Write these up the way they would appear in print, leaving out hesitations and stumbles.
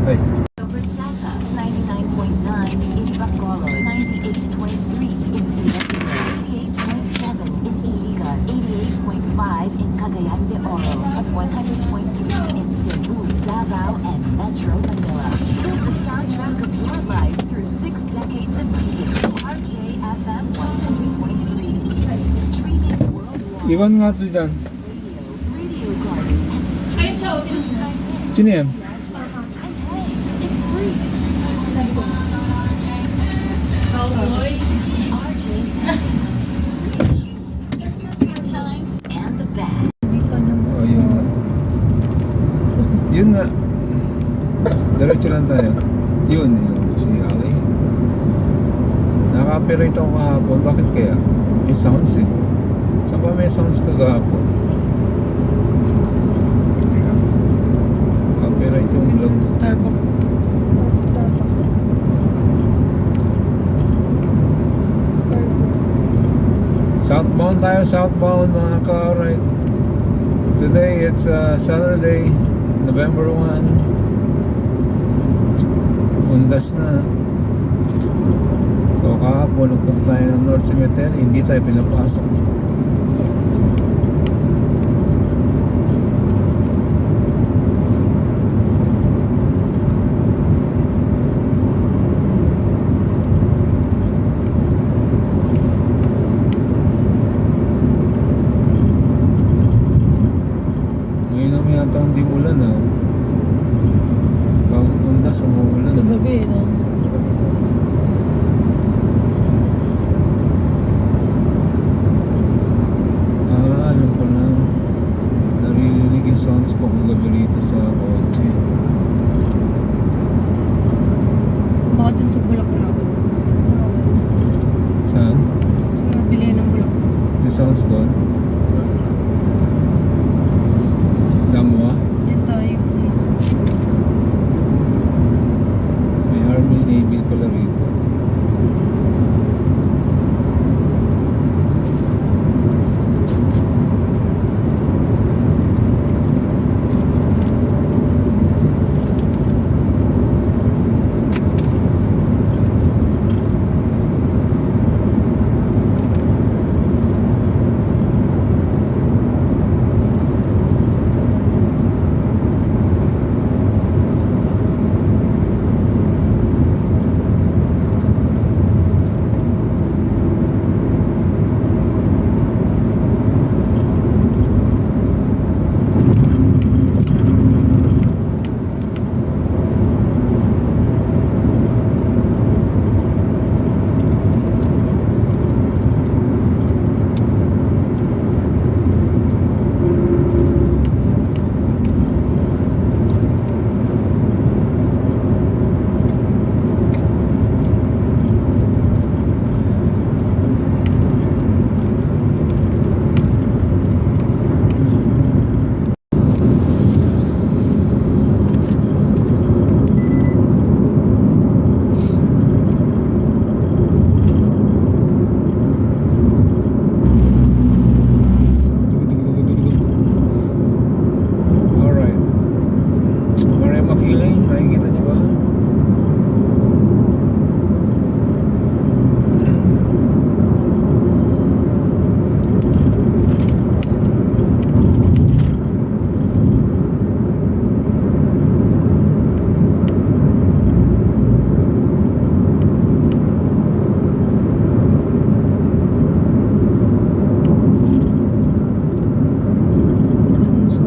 Ay, Versasa, 99.9 in Bacolod, 98.3 in Iloilo, 88.7 in Iligan, 88.5 in Cagayan de Oro, at 100.3 in Cebu, Davao, and Metro Manila. Live the soundtrack of your life through 6 decades of music. RJFM 100.3. Streaming worldwide. iwan nga ito dyan. Radio Garden, and streaming just type in. Sino yan? And hey, it's free. Cowboy. RJ, good times and the bad. Oh, yun nga. Yun nga. Diretso lang tayo. Yun, si Ali. Naka-operate ako kahapon. Bakit kaya? May sounds eh. Saan ba may sounds kagahapon? Copyright yung vlog. Starbucks. Southbound tayo, southbound mga ka-ride. Today it's Saturday, November 1. Undas na. So kahapon, nagpunta tayo ng North Cemetery, hindi tayo pinapasok. Ngayon naman yata hindi ulan ah. Pag undas, umuulan. Kagabi, no? Alam ko na. Naririnig yung sounds ko kagabi rito sa kotse. Baka dun sa bulak na ako. Saan? Sa bilhin ng bulak. May sounds doon? Damwa? Din tayo. May Army Navy pala rito. Alright. Maria Makiling, nakikita niyo ba? Sa Laguso.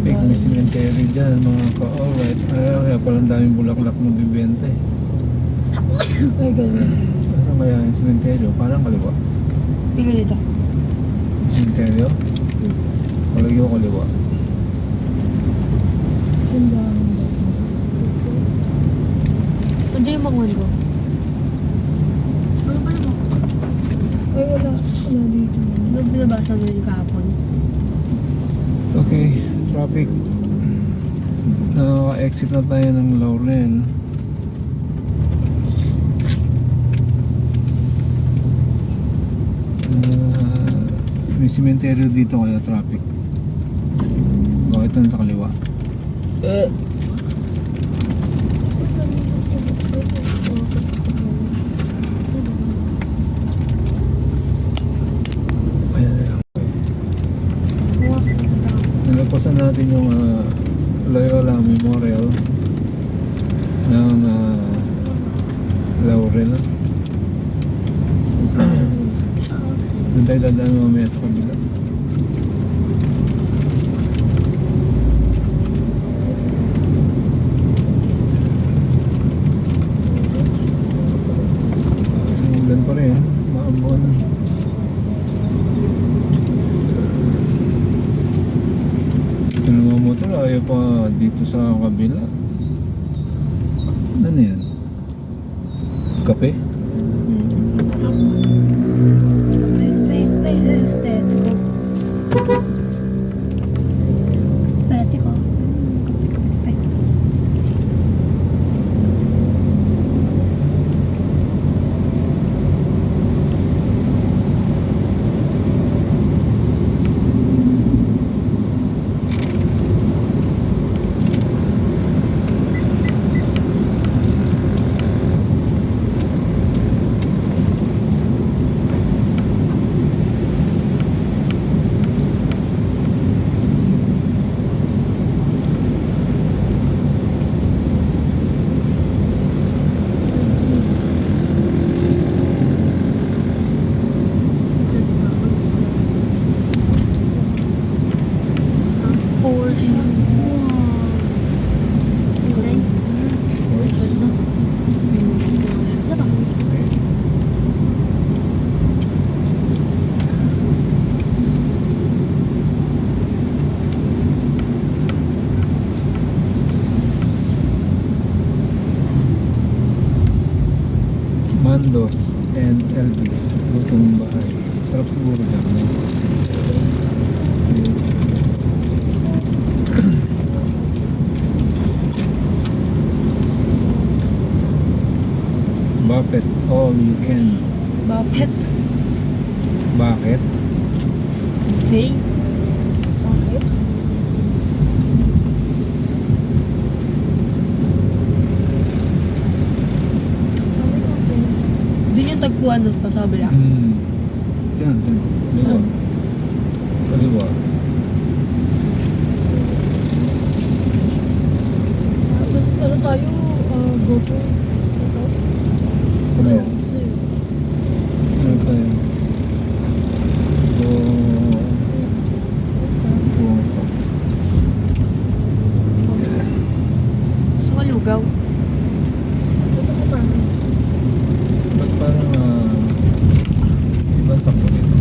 Traffic, may cemetery dyan, mga ka-alright. Kaya palang daming bulaklak na bibenta eh. Ay, ganun. Saan kaya yung cemetery? Parang kaliwa. Tingnan dito. Cemetery? Palagyo kaliwa. Simbahan ba? Ano yung mga ko? Ano ba yung ay, wala. Wala dito. Ano binabasa mo yung kahapon? Okay, traffic. Nakaka-exit na tayo ng Laurel. May cemetery dito kaya traffic. Bakit ito sa kaliwa? Ayan na lang. Nalapasan natin yung Loyola Memorial ng Laurel. Doon tayo dadaan mamaya sa kabila. Ulan pa rin, maambon. Yung mga motor ayaw pa dito sa kabila. Ano yan? Kape? Mandos and Elvis, lutong bahay. Sarap siguro dyan, no? Buffet, all you can. Bakit? Bakit? Hey? Bakit? Doon yung tagpuan doon pa sa kabila. Yan, kaliwa. Kaliwa. Ano tayo? GoPro? Ano yan? Ano tayo? Sa Kalugaw. Ba't parang ibang takbo nito?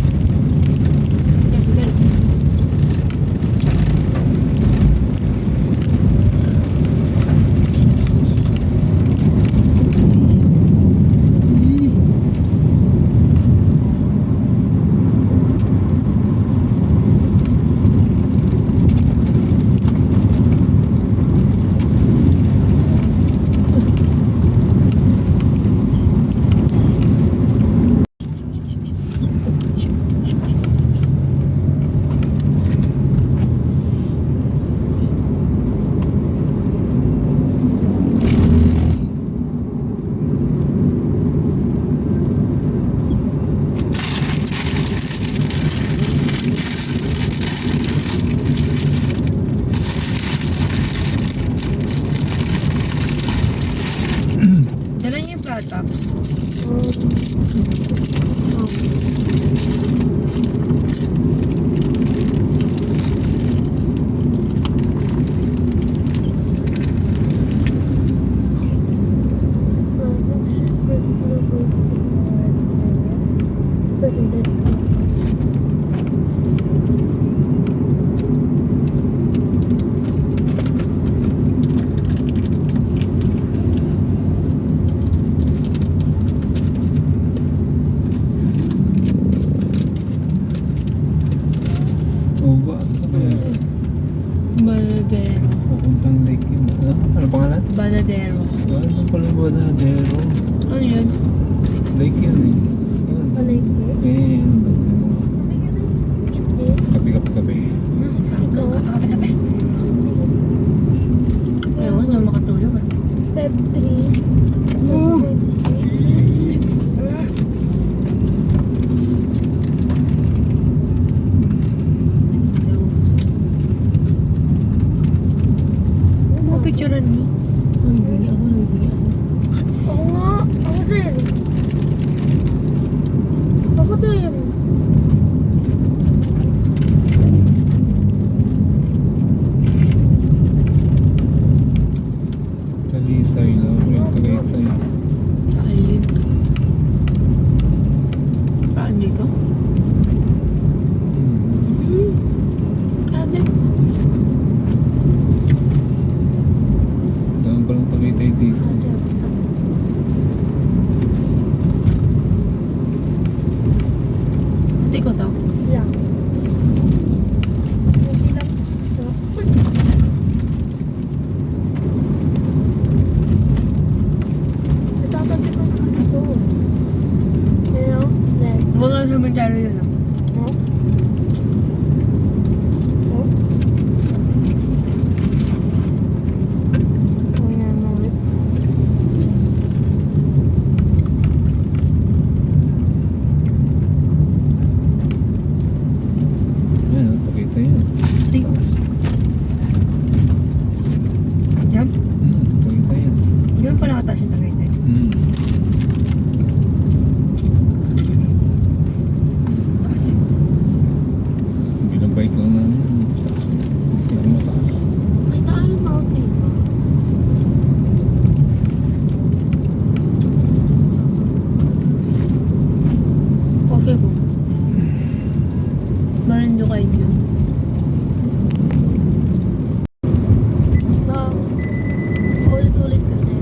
Dala niyo yung flat tops. Banadero. Ano pala yung Banadero? Ano yun? Lake yan eh. Yan. Palengke? Ayan. Eat this. Kape-kape-kape. Ikaw? Kape-kape. Ewan na makatulog ah. Feb 3. Picturean ni. Nagbili ako. Ako nga. Ako din. Ako din. Talisay lang. Yung Tagaytay. Ayun. Saan dito? Ano? Daan palang Tagaytay dito. Stay ko to? Yeah. Wala naman tayo yun ah. Ayan o, Tagaytay yan. Yan? Tagaytay yan. Yan pala katas yung Tagaytay. Bilang bike lang namin. Taas na. Hindi na mataas. May taal mountain ba? Okay po. Marindo kayo yun. Wow. Ulit-ulit kasi.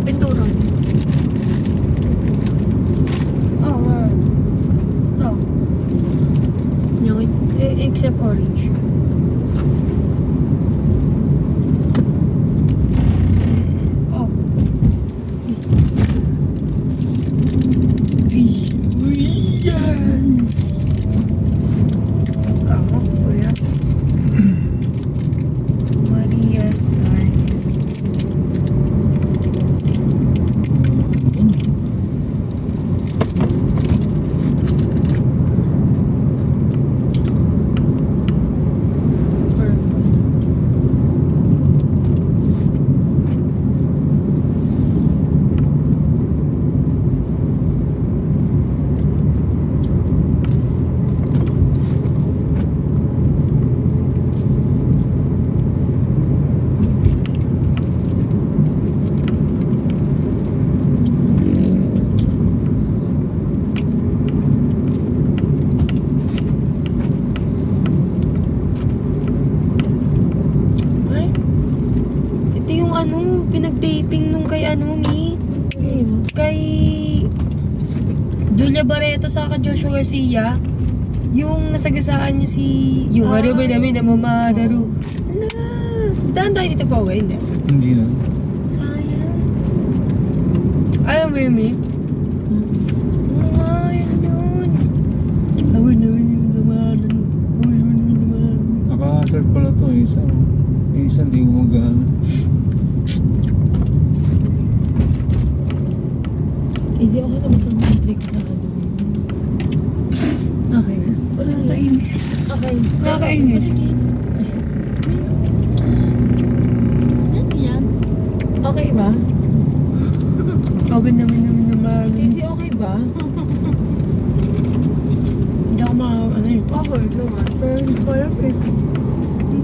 Pintura. Oh, wow. Ito. Yung, except orange. Oh. Ako, kuya. Maria's Nice. Ay, ito yung ano, pinag-taping nung kay ano, Mi. Kay Julia Barreto sa Joshua Garcia. Yung nasagasaan niya si... Yung haro ba namin na mamadaro. Ala, daan tayo dito pa uwi, hindi? Hindi na. Sayang. Ayaw mo yun, Mi? Oo nga, yun yun. Awin namin yung namadaro. Awin namin yung namadaro. Naka-hazard pala to. Isang di gumagana. Easy, okay naman itong mag-break sa ano. Okay. Wala nakainis. Okay. Nakakainis. Yan. Okay ba? Kawin naman naman. Easy, okay ba? Hindi ako ano yun. Okay naman. Pero parang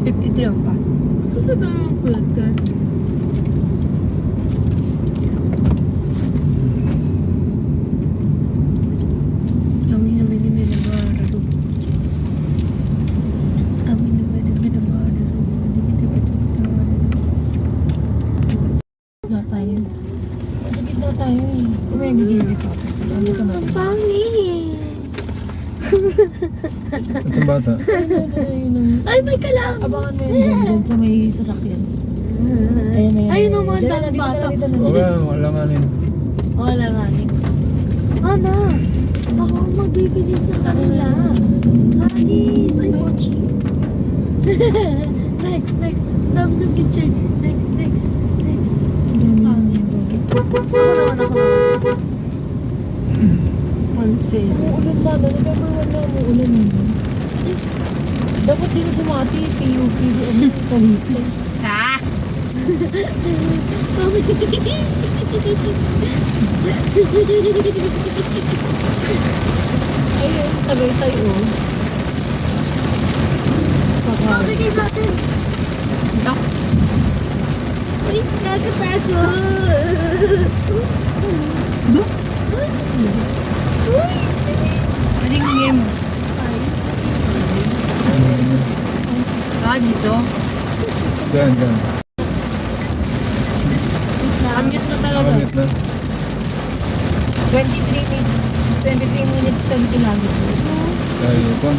53 ako pa. Kasi tayo ang full ka. Kami naman naman namararo. Kami naman naman namararo. yung bata. Ay, may kalang. Abangan mo yun dyan sa may sasakyan. Ayun na yan. Ayun naman, Dyan na, dami dito na, bata. dito na. Okay, wala nga rin. Wala nga rin. Ana, ako ang magbibigay sa kanila. Alis, I want you. Next. Love the picture. Next. Ako naman. Pansin. Umuulan na, November 1 na umuulan na. Dapat din sumati, PUP, pawisin. Ha? Ayun, tagay oh. Saka, Pabigay natin. Dok. Uy, nakakatakot. Pwedeng game. Dito. Diyan. Unmute na talaga. Makamit na. 23 minutes 10 kilometers. Tayo pa.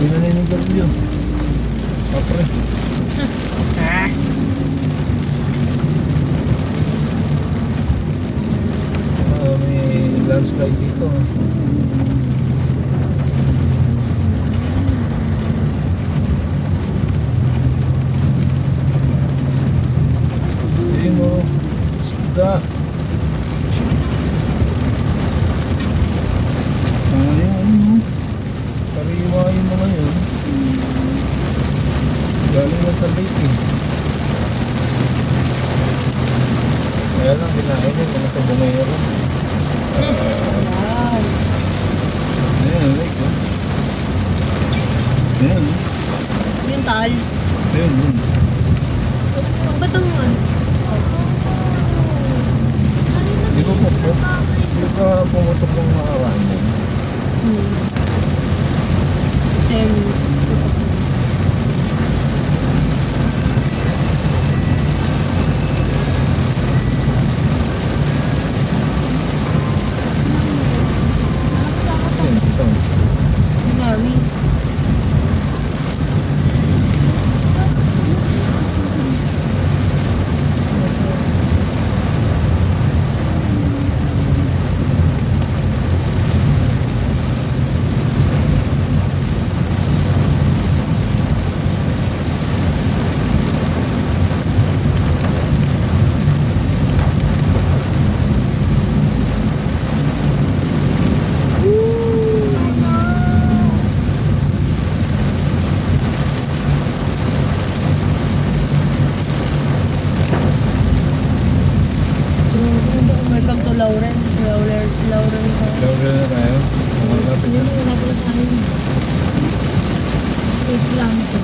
Hindi na ninigal yun. Kapre. May landslide dito. Ayun o. Isda. Ayun o. Kariwa yung mga yun. Galing lang sa lake eh. Kaya lang kinain yun mga sa bumero. Wow. Ayan, lake oh. Ayan oh. Yung tal. Ayan yun. Ba't ang ano? Di ba di ba pumutok ng nakaraan yun? Ayan, isang. Mami. Welcome to Lauren. Lauren. Laurel na tayo. Malapit na. Yun yung wala pala tayo. 8 lang ito.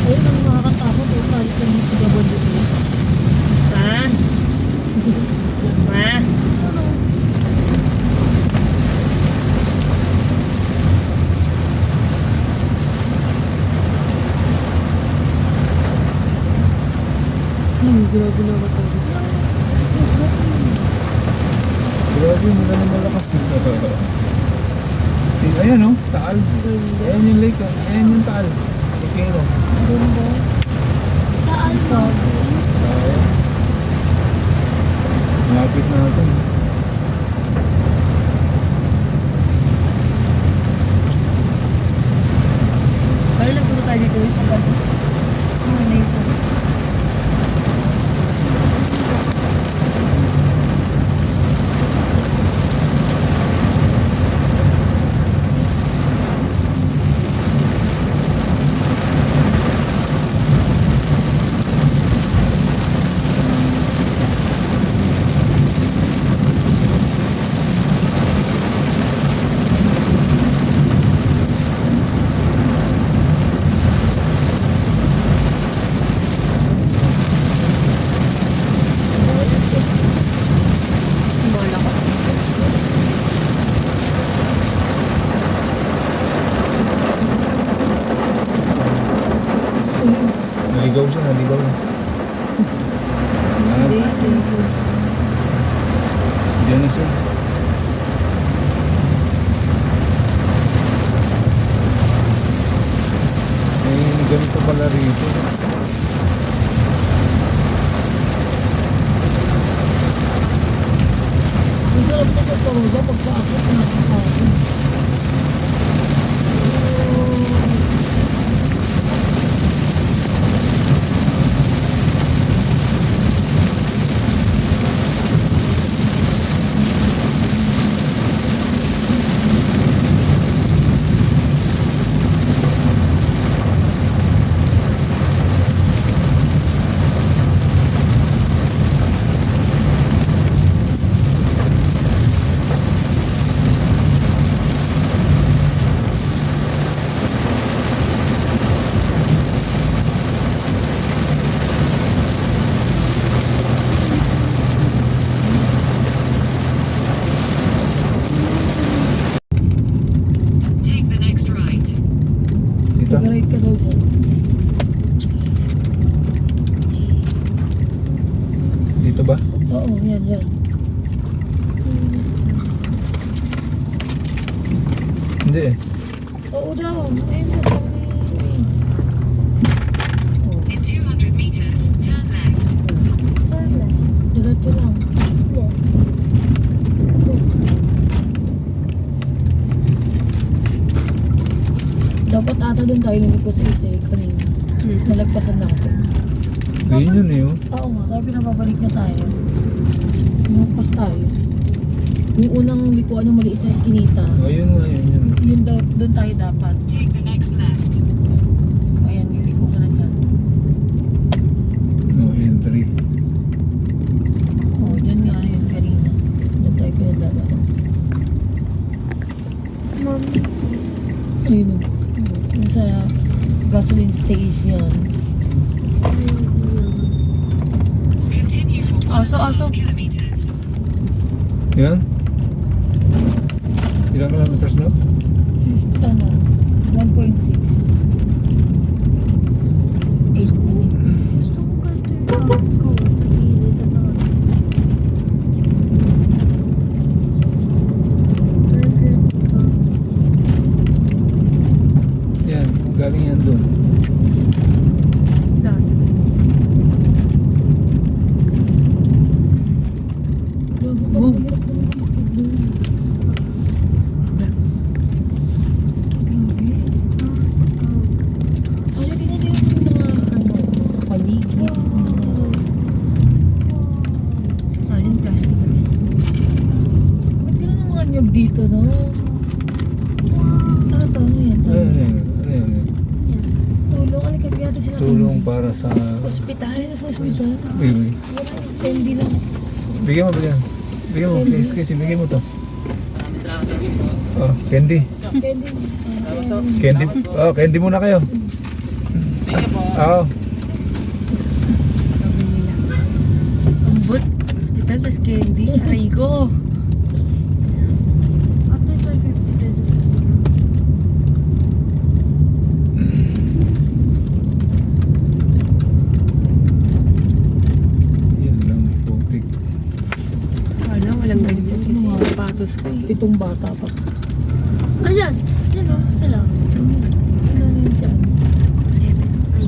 Ayun ang nakakatakot. Kahit sa mga sigabon dito. Ha? Ha? Grabe na ako tayo. Grabe mo na malakas. Ayan oh, Taal. Ayan yung lake. Ayan yung Taal. Volcano. Ganda. Saan mo? Ayan. Malapit na natin. doon. Ano yun po? Naligaw siya, naligaw. Hindi, Ah, hindi. diyan na siya. Ganito pala rito. Ang sarap na ito talaga pagkaakit na nakakain. Take the next right. Dito. Mag-ride ka daw dyan. Dito ba? Oo, yan, yan. Hindi eh. Oo daw. Ayun na daw. In 200 meters, turn left. Diretso lang. Dapat ata doon tayo lumiko sa isa eh, kanina. Nalagpasan natin. Ayun yun eh. Oh. Oo nga, kaya pinababalik na tayo. Lumagpas tayo. Yung unang likuan yung maliit na eskinita, Ayun nga, yun yun. yun daw, doon tayo dapat. Take the next left. Ayan, liliko ka na dyan. No, entry. Oo, dyan nga yun kanina. Doon tayo pinadadaan. Ayun o. Yung sa gasoline station. Continue for Aso, aso. 1.5 kilometers. Yan. Ilang kilometers na? Ano? 1.6. 8 minutes. Gusto ko ganito yung house ko sa gilid at saka. Yan, galing yan doon. Gago ka, mahirap naman makakit doon. Grabe. Ano, tingnan niyo yung mga, paligid. Alin plastic. Ba't gano'n ang mga nyog dito, no? Ano to? Ano yan? Ano yan? Ano yan? Tulong. Alika, bigyan natin sila. Tulong para sa Hospital. Sa hospital. baby. Candy lang. Bigyan mo, bigyan. Bigyan mo, please. Kasi bigyan mo to. Oh, candy. Candy. Candy. Oh, candy muna kayo. Oo. Sabi nila. Ambot. Hospital, tas candy. Aray ko. At least 550 pesos. Yan lang, putik. Wala, walang ganyan kasi Mga sapatos ko. 7 bata pa. Ayan. Yan o. Sila. Ano yun dyan? 7. Ay.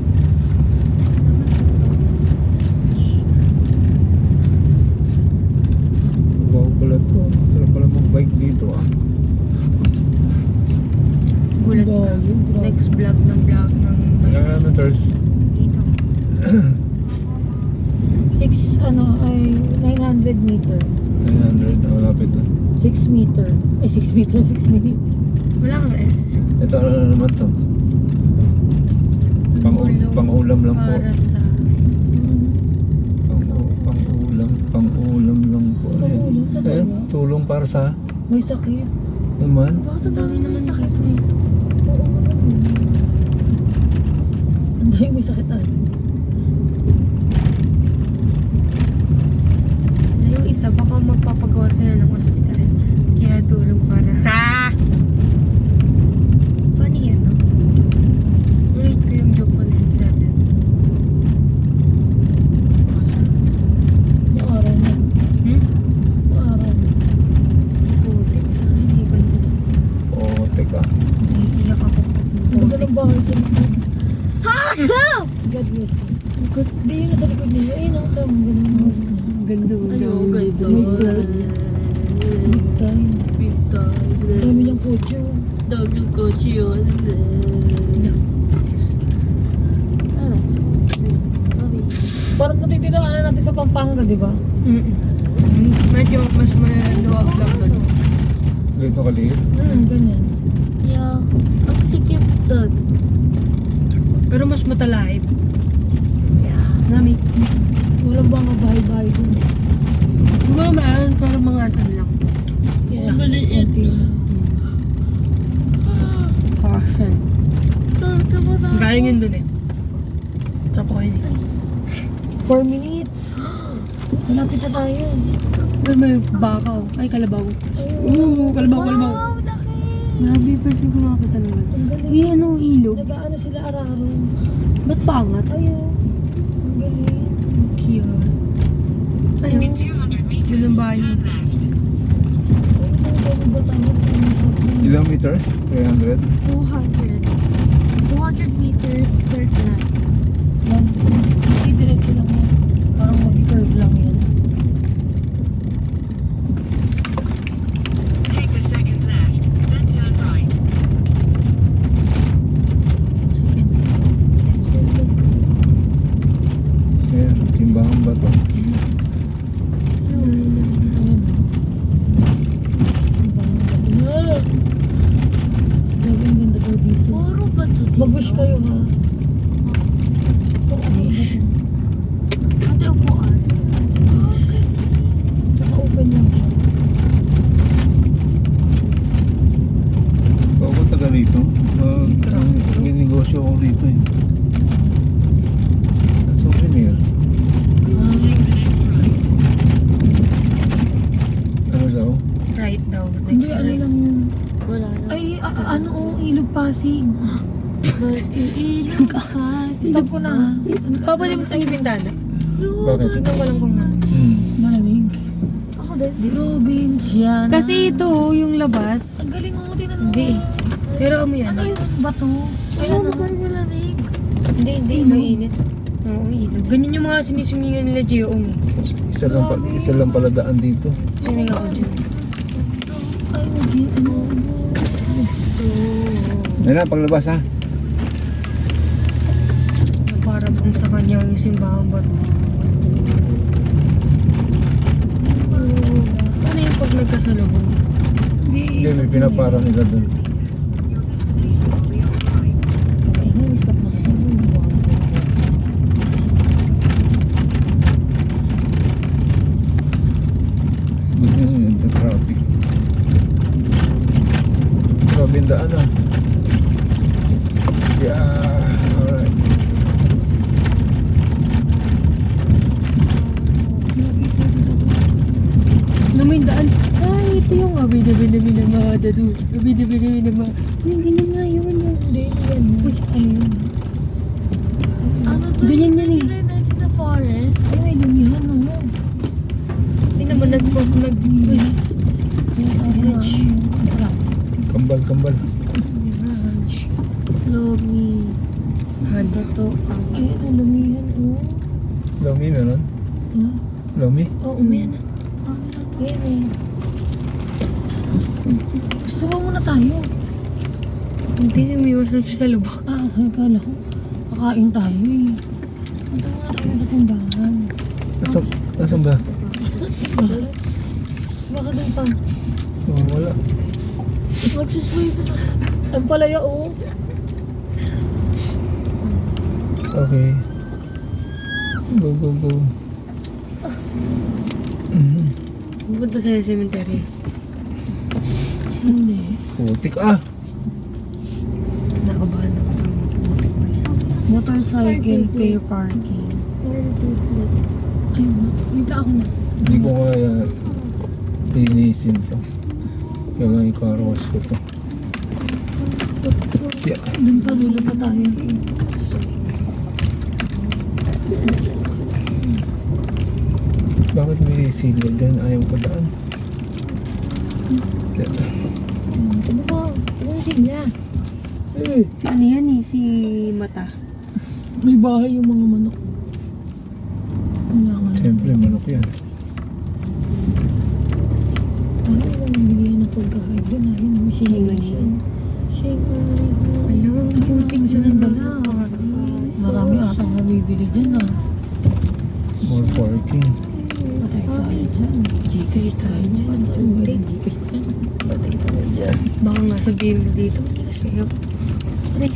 Wow pala to. Sarap pala mag-bike dito ah. Gulat ka. Grabe, grabe. Next vlog ng Ilang meters? Dito. 6, ay 900 meter. 900. Malapit na. 6 meter. Ay, 6 meter, 6 minutes. Wala kang S. Ito ano naman to? Pang-ulam lang po. Para sa... Pang-ulam lang po. Pang-ulam na Eh, talaga? tulong para sa May sakit. naman. Bakit Ang dami naman sakit eh. Oo, ang dami may sakit ah. Yung isa, baka magpapagawa sa'yo ng hospital. Kaya tulong para... Ha! Funny yan, no? Rate ko yung joke ko na yung 7. Awesome. Maaraw na. Maaraw na. Putik. Sana hindi ganito. Oo, teka. Naiiyak ako pag Ang ganda putik. ng bahay sa likod. God bless you. Hindi yun nasa likod niya. Ayun ang tawag. Ang ganda ng house niya. Ganda. Big time. Big time. Dami niyang kotse. Dami yung kotse yun. Parang natitinaan natin sa Pampanga, di ba? Medyo mas maluwag lang doon. Ganito kaliit. Ganyan. Yeah. Ang sikip doon. Pero mas matalahib. Nami. Walang bang bahay-bahay dun. Siguro meron pero mga ano lang. Isa. Maliit. Caution. Galing yun dun eh. Trap ako yun eh. 4 minutes. Malapit na tayo. May bakaw. Ay, kalabaw. Kalabaw. Grabe, first time ko makakita ng Ang ganun. galing. Uy, ano, ilog? Nag-aano sila araro. Ba't pangat? Ayun. Ang galing. Cute. Ayun. In 200 meters, Yun ang bahay. turn left. Ayun ang galing Batangas. Ilang meters? 300? 200 meters, third left. Yan. Hindi diretso lang yan. Parang mag-curve lang yan. Take the second left, then turn right. Second. Ayan, simbahan ba to? Grabe, ang ganda daw dito. Mag-wish kayo ha. Wish. Ate, upuan. Naka-open lang siya. Ikaw ba taga rito? May negosyo ako rito eh. Souvenir. Take the next right. Ano daw? Right daw. Hindi, Next ano right. lang yun. Wala na. Ay, ano oh, Ilog Pasig. Ilog kasi. Stop ko na ha. Papa, di ba sa yung bintana? Bakit? Tingnan ko lang kung ano. Malamig. Ako din. Di Provinciana. Kasi ito, yung labas. Ang galing mo, tinanong Hindi. Pero amoy Ano ano? yun? Bato? Ay, ano? malamig. Hindi, mainit. Oo, ilog. Ganyan yung mga sinisumingan nila Jeong eh. Isa lang pala daan dito. Swimming ako dyan. Ay, ano? Ayun na, paglabas ha. Para bang sa kanya yung simbahan ba? Ano yung pag nagkasalubong? Hindi, may pinapara nila dun. Ay, stop na ako. Buti na yun, the traffic. Grabe yung daan ah. Yeah, alright. Lumindaan. Ay, ito yung abinabinamada doon. Abinabinamada. Yung ganyan nga yun. Hindi, yan. Uy, ano yun? Ganyan yan eh. Next to the forest. Ay, may lumihan no. Hindi naman nag-fork Ay, Kambal. Lomi. Handa to. Ay, ano lumihan oh. Lomi meron? Ha? Lomi? Oo, Umayan na. Ayan eh. Gusto mo muna tayo. Hindi, umiwas lang siya sa lubak. Ah, akala ko. Kakain tayo eh. Punta nga tayo sa simbahan. Nasaan ba? Baka doon pa. Oh, wala. Magsiswipe. Ang palaya oh. Okay. Go, go, go. Mhm. Pupunta sa cemetery. Hindi. Putik ah! Nakabahan ako sa mga putik na yan. Motorcycle pay parking. Ayun na. Wait ako na. Hindi ko kaya linisin to. Kailangan i-car wash ko to. Yeah. Doon pa dulo pa tayo. Bakit may silid din? Ayaw ko daan. Yeah. Ano ba? Anong sigla? Si ano yan eh, si Mata. May bahay yung mga manok. Kailangan. Siyempre, manok yan. Ano yung bilihan ng pagkain doon? Ayun, may sinigay siya. Ayaw, ang putik siya ng dala. Marami atang namibili dyan ah. More parking. Patay tayo dyan. GK tayo dyan. Putik. Patay tayo dyan. Baka nga sabihin mo dito, matigas kayo. Aray,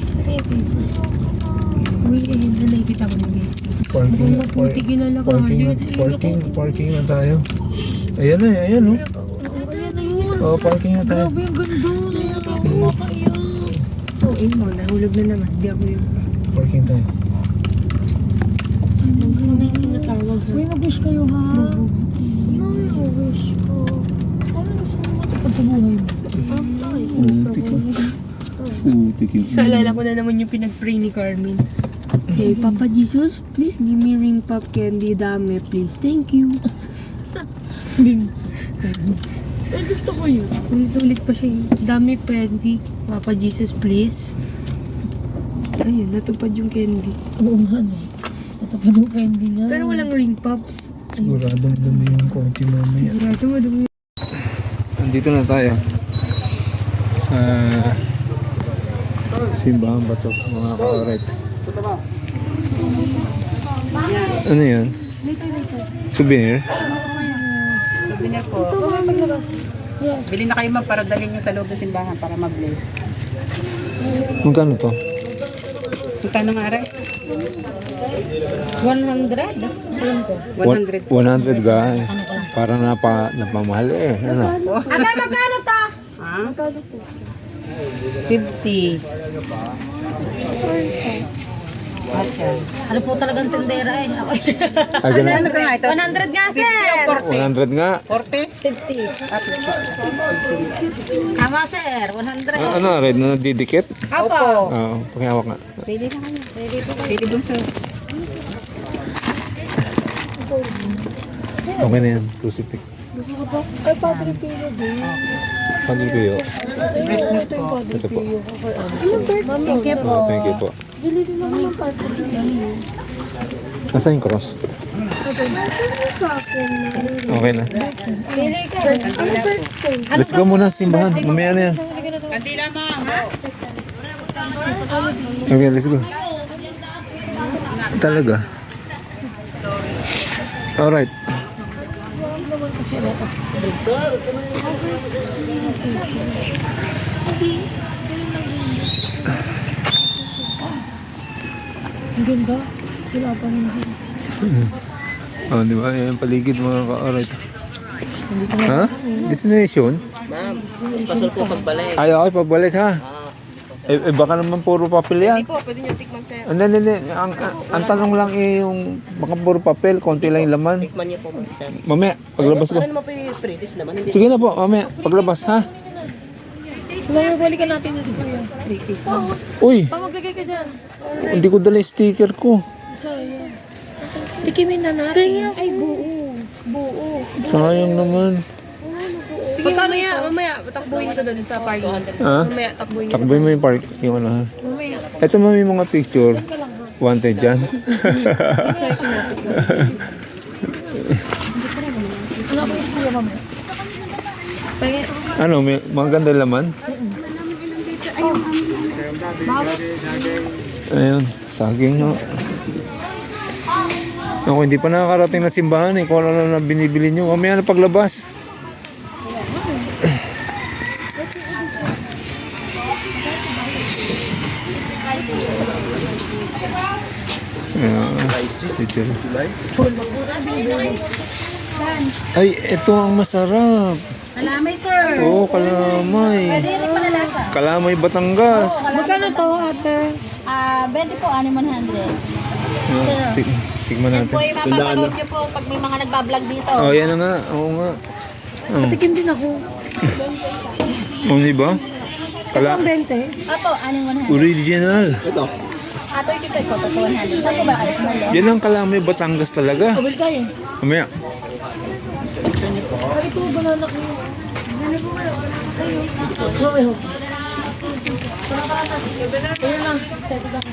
uy, ayun na nakikita ko na guys. Parking. Maputi kilala ka. Parking na tayo. Ayan na, ayan oh. Ayan na yun. Oh, parking na tayo. Grabe ang ganda. Ayan ako makaiyak. Oo, yun mo, nahulog na naman. Di ako yung... Parking tayo. Kami yung tinatawag ha. Uy, mag-wish kayo ha. Ay, mag-wish ko. Ano gusto mo matapad sa buhay mo? Putik ah. Putik yung So, alala ko na naman yung pinag-pray ni Carmen. Say, Papa Jesus, please give me ring pop candy dami, please. Thank you. Ding. Ay, gusto ko yun. Ulit-ulit pa siya eh. Dami candy. Papa Jesus, please. Ayun, natupad yung candy. Oo nga no. Tatapad mo candy nga. Pero walang ring pop. Siguradong dumi yung konti mamaya. Sigurado madumi. Nandito na tayo sa simbahan ba ito, mga ka-alright. Ano yan? Souvenir? Souvenir po. Yes. Bili na kayo ma'am para dalhin nyo sa loob ng simbahan para mag-bless. Magkano to? Magkano nga aray? 100? Alam ko. 100. 100 guy. Para napamahal eh. Ano? Ate, magkano ta? Ha? 50. Acha. Ano po talagang tendera eh. Ako. Ay, ganun. Ano ka nga ito? 100 nga 50 o 100 40? nga. 40? 50. Ah, 50. Tama sir, 100. Ano, red na didikit? Opo. Oo, pakihawak nga. Pili na kayo. Pili bunso. Okay na yan, crucifix. Ay, Padre Pio din. Padre Pio. Bracelet po. Ito po. Thank you po. Oh, thank you po. Bili din naman ng Padre Pio. Nasaan yung cross? Okay na. Pili ka. Let's go muna sa simbahan. Mamaya na yan. Kandila ma'am. Okay, let's go. Talaga. Alright. Ang ganda. Wala pa naman. Oh, di ba? Yan yung paligid mga ka-alright. Ha? Destination? Pasol po pagbalik. Ay, okay, pagbalik ha. Baka naman puro papel yan. Po, pwede nyo tikman sir. Hindi. Ang tanong lang eh yung baka puro papel, konti lang yung laman. Tikman niyo po. Mamaya, paglabas ko. Ano naman po yung pre-dis naman? Hindi. Sige na po, mamaya, paglabas ha. Balikan natin yung si Kuya. Uy, Pamaglagay ka dyan. hindi ko dala yung sticker ko. Tikimin na natin. Ay, buo. Buo. Sayang naman. Pagkano yan? Mamaya, takbuhin ko doon sa parking. Ha? Mamaya, takbuhin ko. Takboy mo yung park, yung ano ha. Ito mo yung mga picture. Wanted dyan. Ano, may mga ganda laman? Ayun, saging no. Ako, hindi pa nakakarating na simbahan eh. Kung ano na binibili nyo. Mamaya na paglabas. Teacher. Ay, ito ang masarap. Kalamay, sir. Oo, kalamay. Hindi panalasa. Kalamay Batangas. Magkano to, ate? 20 po, 100. Tigman natin. Po, mapapanood nyo po pag may mga nagbablog dito. Oh, yan na nga. Oo nga. Oh. Patikim din ako. Oh, di ba? Ito ang 20. Apo, 100. Original. Ato, ito po, 100. Saan po ba kayo? Mali. Yan ang kalamay Batangas talaga. Kabal kayo. Mamaya. Ay, ito, banana ko. Ayun lang. Settle ako.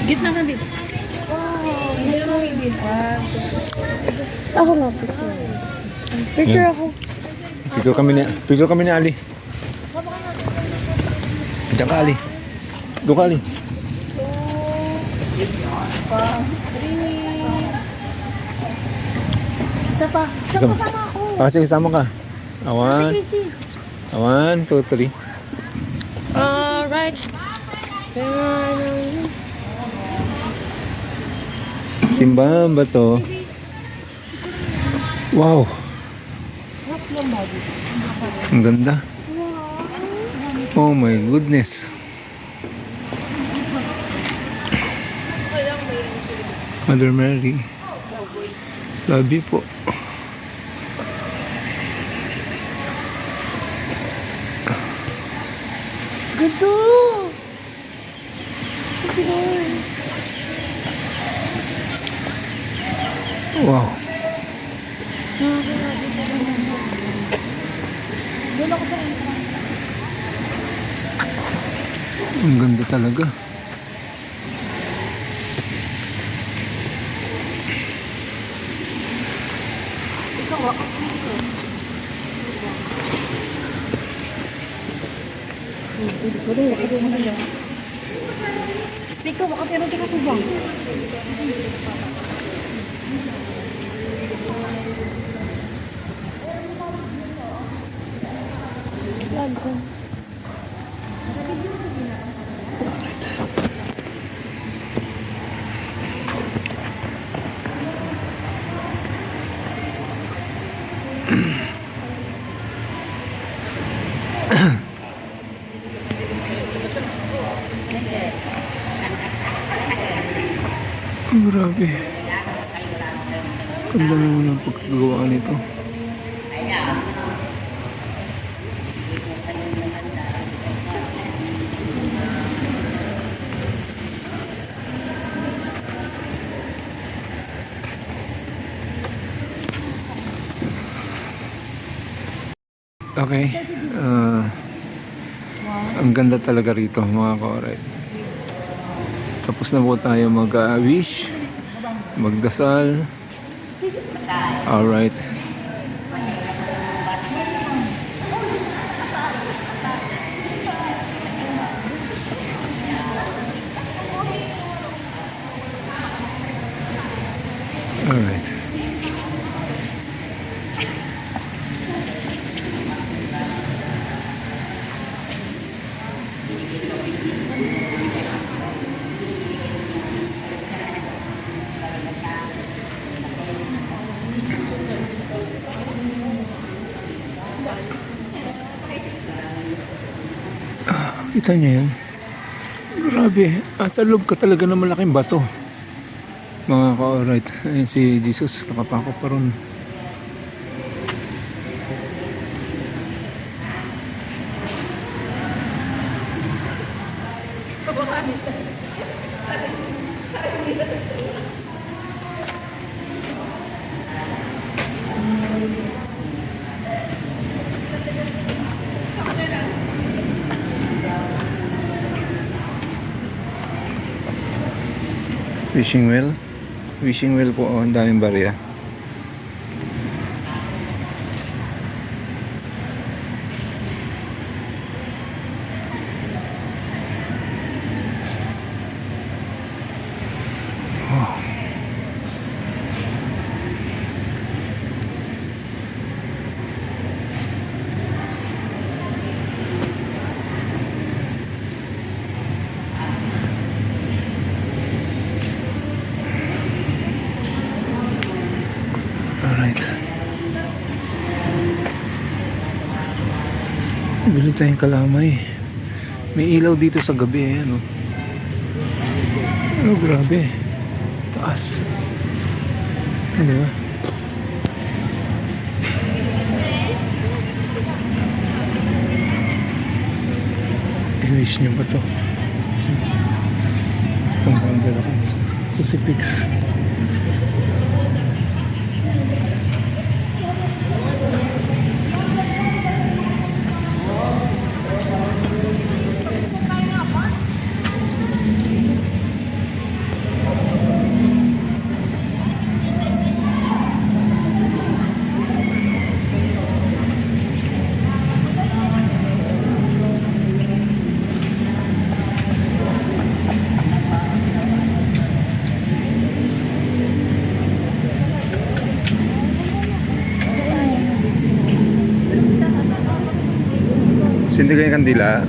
Gitna ka dito. Ako nga, picture. Picture Yan. ako. Picture kami ni Ali. Diyan ka, Ali. Doon ka, Ali. Isa pa. Isama. Sige, sama ka. One, two, three. Alright. Simbahan ba to? Wow. Ang ganda. Oh my goodness. Mother Mary. Love you po. Ganda! Wow. Ang ganda talaga. Ikaw, baka pero ka subang. Grabe. Ganda naman ang pagkagawa nito. Okay. Ang ganda talaga rito mga ka-alright. Tapos na po tayo mag-wish, magdasal. Alright. Alright. Kita niyo yan? Grabe. Sa loob ka talaga ng malaking bato. Mga ka-alright. Ayun si Jesus. Nakapako pa ron. Fishing well. Fishing well po. Oh, ang daming barya. Bili tayong kalamay. May ilaw dito sa gabi eh, ano. Oh, grabe. Taas. Ano ba? I-wish nyo ba to? Kung ganda ako. Crucifix. Sindi kayo yung kandila.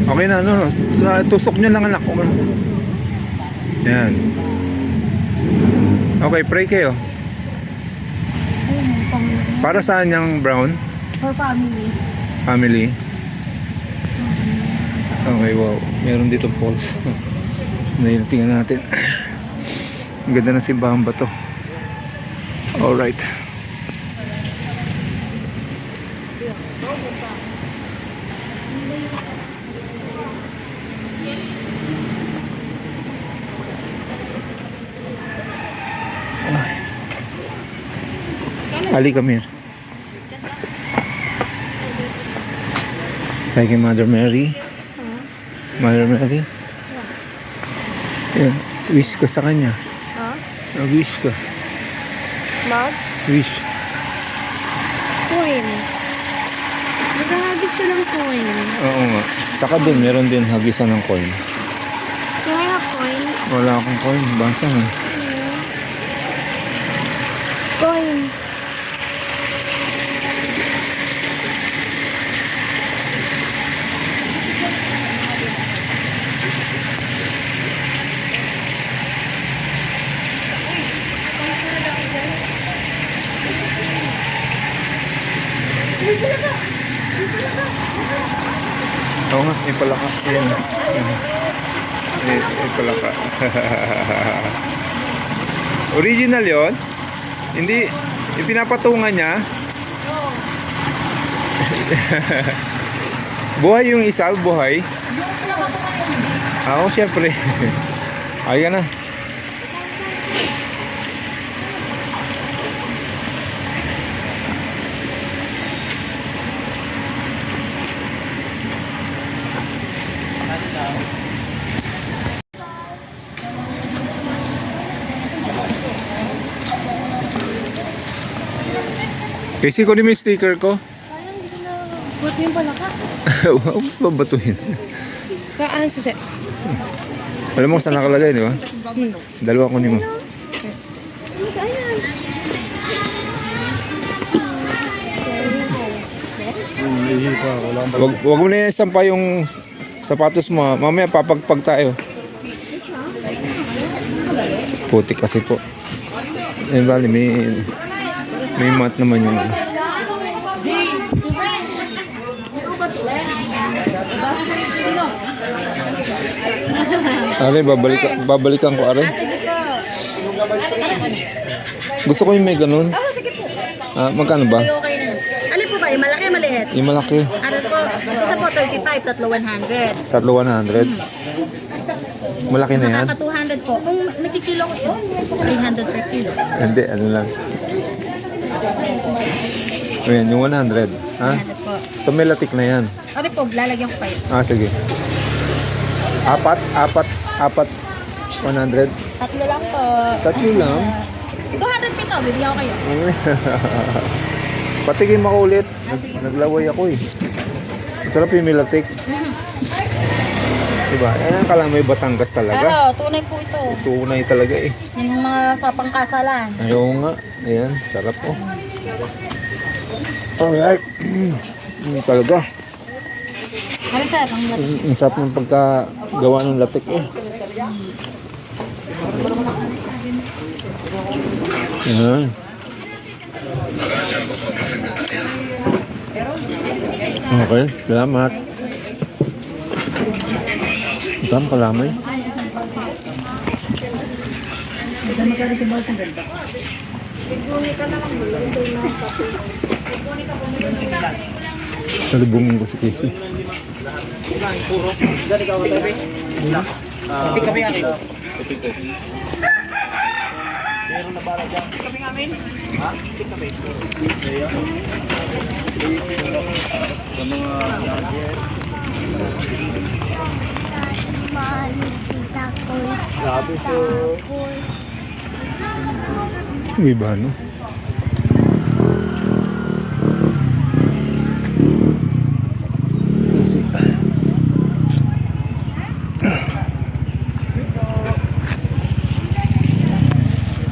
Okay na, ano, tusok nyo lang anak ko. Yan. Okay, pray kayo. Para saan yung brown? For family. Family? Okay, wow. Meron dito poles. Ngayon, tingnan natin. Ang ganda ng simbahan ba to? Alright. Ali, come here. Thank you, Mother Mary. Mother Mary. Yeah. Wish ka sa kanya. Wish ka. Mag? Wish. Coin. Naghahagis ka ng coin. Oo nga. Saka dun, meron din hagisan ng coin. Kaya coin. Wala akong coin. Basa na. Coin. Oo nga, may palaka. Ayan. May palaka. Original yon? Hindi, yung pinapatungan niya? Buhay yung isa, buhay? Oo, syempre. Ay ka na. Kasi ko din may sticker ko. Ba't yung palaka? Huwag babatuhin. Susi. Alam mo kung saan nakalagay, di ba? Dalawa ko ni mo. Wag mo na isampa yung sapatos mo. Mamaya papagpag tayo. Putik kasi po. Eh, bali, may mat naman yung Are, babalikan ko, are. Gusto ko yung may ganun. Sige po. Magkano ba? Okay na. Alin po ba? Yung malaki, maliit? Yung malaki. Ano po? Ito po, 35, tatlo 100. Tatlo 100. Malaki na yan? Nakaka 200 po. Kung nagkikilo ko siya, 300 per kilo. Hindi, ano lang. Ayan, yung 100. Ha? 100 po. So may latik na yan. Ano po, lalagyan ko pa yun. Sige. Apat, 100. Tatlo lang po. Tatlo lang. 200 piso, bibigyan ko kayo. Patikim ako ulit. Sige. Naglaway ako eh. Masarap yung may latik. Diba? Ayan, kalamay Batangas talaga. Pero, tunay po ito. Tunay talaga eh. Yung mga sa pangkasalan. Ayaw nga. Ayan, sarap po. Alright. Talaga. Ano sir? Ang Ang sarap ng pagkagawa ng latik eh. Ayan. Okay, salamat. Ito kalamay. Salubungin ko si Casey. May ba no? Casey.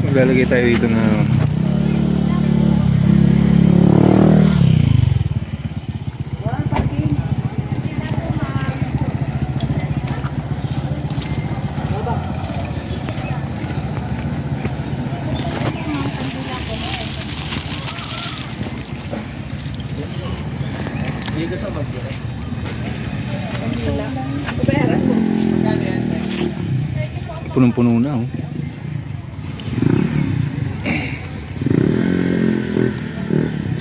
Maglalagay tayo dito na punong-puno na oh.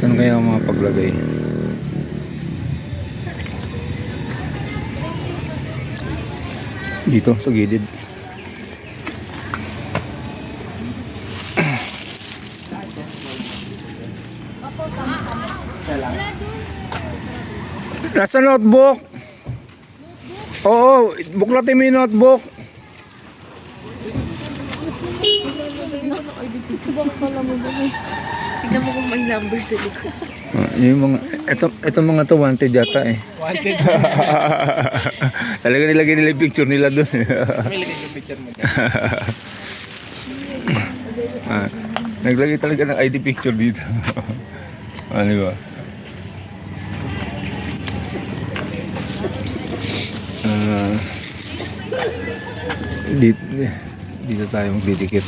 Saan kaya ang mga paglagay? Dito sa gilid. Nasa notebook? Oo, buklatin mo yung notebook. Tignan mo kung may number sa likod. Yung mga, ito mga to wanted yata eh. Wanted. Talaga nilagay nila yung picture nila doon. May lagay yung picture mo dyan. Naglagay talaga ng ID picture dito. Ano ba? Dito tayo magdidikit.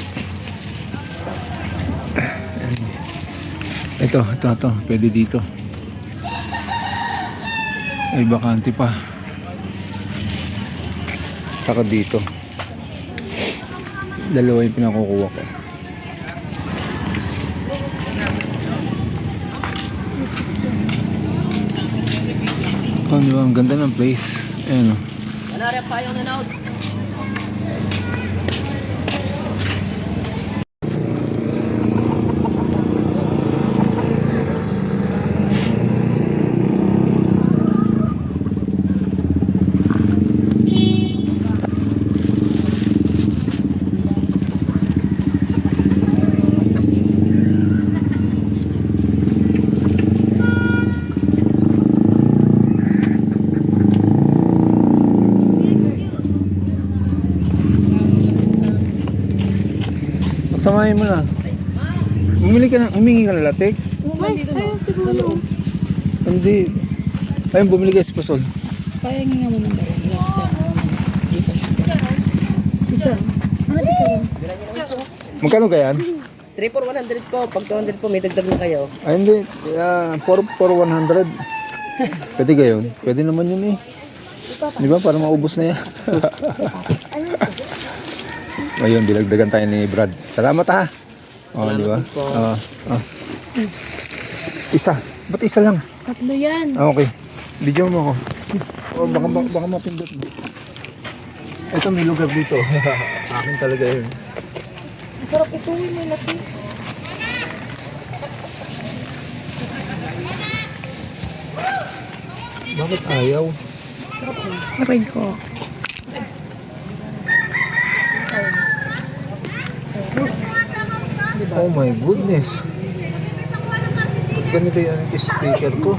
Ito. Pwede dito. Ay, bakante pa. Saka dito. Dalawa yung pinakukuha ko. Oh, di ba? Ang ganda ng place. Ayan o. Wala rin pa yung nanood. Samahin mo na. Humingi ka ng latik? Ay, ayun siguro. Hindi. Ayun, bumili ka sa Pasol. Kaya nga mo ng dalawa. Dito. Ano dito? Magkano ka yan? 3 for 100 po. Pag 200 po, may dagdag na kayo. Ay, hindi. 4 for 100. Pwede ka yun? Pwede naman yun eh. Di ba? Para maubos na yan. Ayun, dilagdagan tayo ni Brad. Salamat ha. O, di ba? Isa. Ba't isa lang? Tatlo yan. Okay. Video mo ako. Baka mapindot mo. Ito may lugar dito. Akin talaga yun. Sarap ito. May laki. Bakit ayaw? Aray ko. Oh my goodness. Ba't ganito yung sticker ko?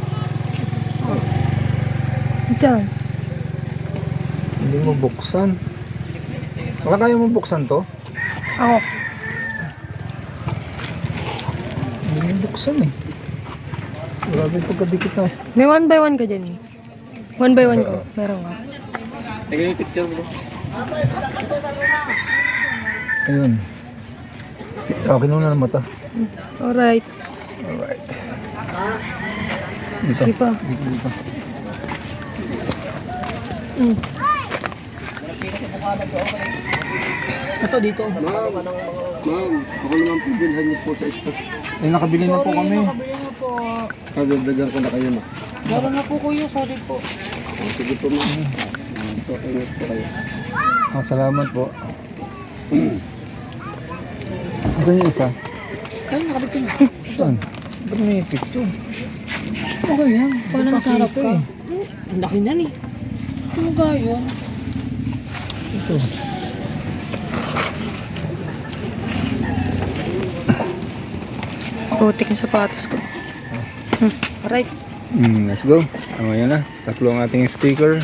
Diyan. Hindi mo buksan. Baka kaya mo buksan to? Ako. Hindi mo buksan eh. Grabe pagkadikit na. May 1 by 1 ka dyan eh. 1 by 1 ko. Meron ka. Tingnan yung picture mo. Ayun. Okay na mata. Alright. Alright. Dito. Sige pa. Dito. Ito dito. Ma'am, ako naman po bilhan niyo po sa ispas. Eh, nakabili na po kami. Nakabili na po. Kagadagan ko na kayo na. Meron na po kuya. Sorry po. Sige po ma'am. So, ingat po kayo. Salamat po. Asan yung isa? Ay, nakabit na. Saan? Ba't may picture? Okay yan. Paano nasa harap ka? eh. Ang laki na eh. Ano ka yun? Ito. Putik yung sapatos ko. Alright. Let's go. Ayan na. Tatlo ang ating sticker.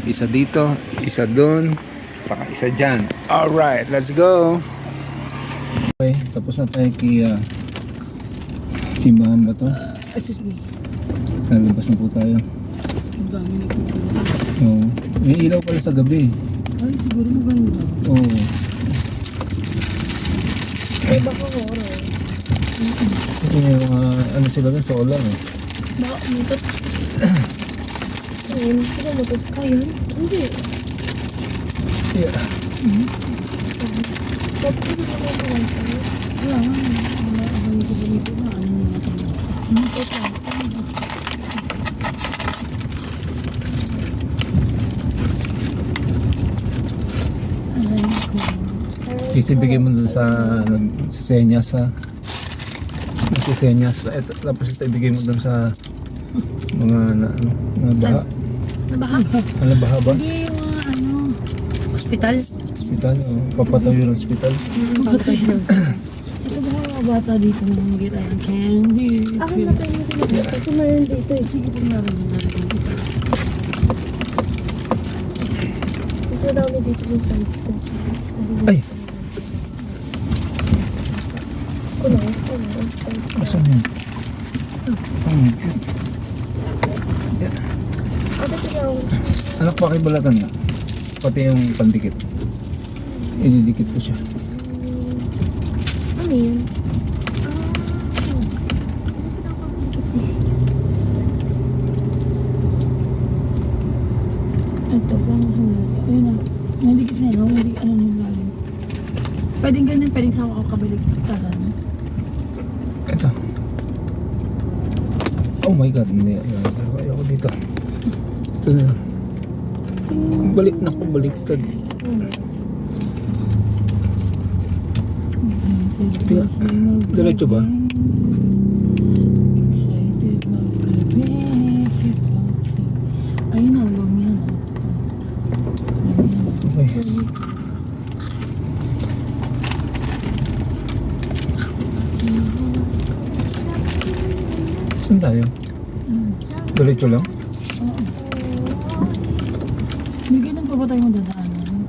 Isa dito, isa doon, saka isa dyan. Alright, let's go. Okay, tapos na tayo kay simbahan ba to? Excuse me. Lalabas na po tayo. Ang dami na po. Oo. May ilaw pala sa gabi. Ay, siguro maganda. Oo. Ay, baka horror. Kasi may mga ano sila doon, solar eh. Baka mutot. Ayun, sila mutot ka yun? Hindi. Yeah. Tapos hindi ko na ito lang sa'yo. Wala nga. Wala ako nito ganito na. Ano nyo natin na? Mutot lang. Aray ko. Kasi bigay mo doon sa senyas ha. Sa senyas. Ito, tapos ito ibigay mo doon sa mga mga baha. Nabaha? Ano baha ba? Hindi yung mga ano. Hospital? Hospital. Papatayo ng hospital. Patay na. Ito ba mga bata dito na hindi tayo candy? Ako na tayo hindi dito. Kasi mayroon dito eh. Sige po naroon yung naroon dito. Mas madami dito sa size ko. Ay! Kuno. Asan yun? Oh my God. Ate tingnan. Anak pa kay balatan niya. Pati yung pandikit. Ididikit ko siya. Ano yun? Ito, paano sunod? Ayun na. Nandikit na yun. Hindi, ano nung lalim. Pwedeng ganyan, pwedeng sa kakabalik. Taran. Ito. Oh my God. Hindi. Ayoko dito. Ito na. Balik na ko. Baliktad. Diretso ba? Excited magka-benefit vaccine. Ayun na, long yan. Okay. Saan tayo? Diretso lang? May ganun pa ba tayong dadaanan?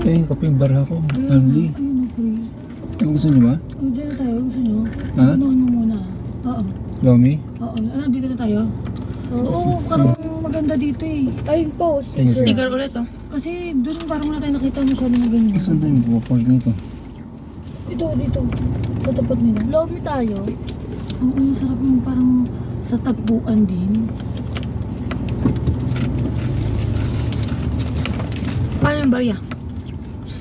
Eh, kaping bara ko. Only. Ayun na, free. Ano gusto niyo ba? Diyan na tayo, gusto nyo? Ha? Anuhan mo muna. Oo. Lomi? Oo. Ano, dito na tayo? Oo, parang maganda dito eh. Ay, post. Sige, sige. Sticker ulit oh. Kasi doon parang wala tayo nakita masyado na ganyan. Saan tayo mag-walk nito? Dito, dito. Sa tapat nila. Lobby tayo. Oo, sarap yung parang sa tagpuan din. Paano yung barya?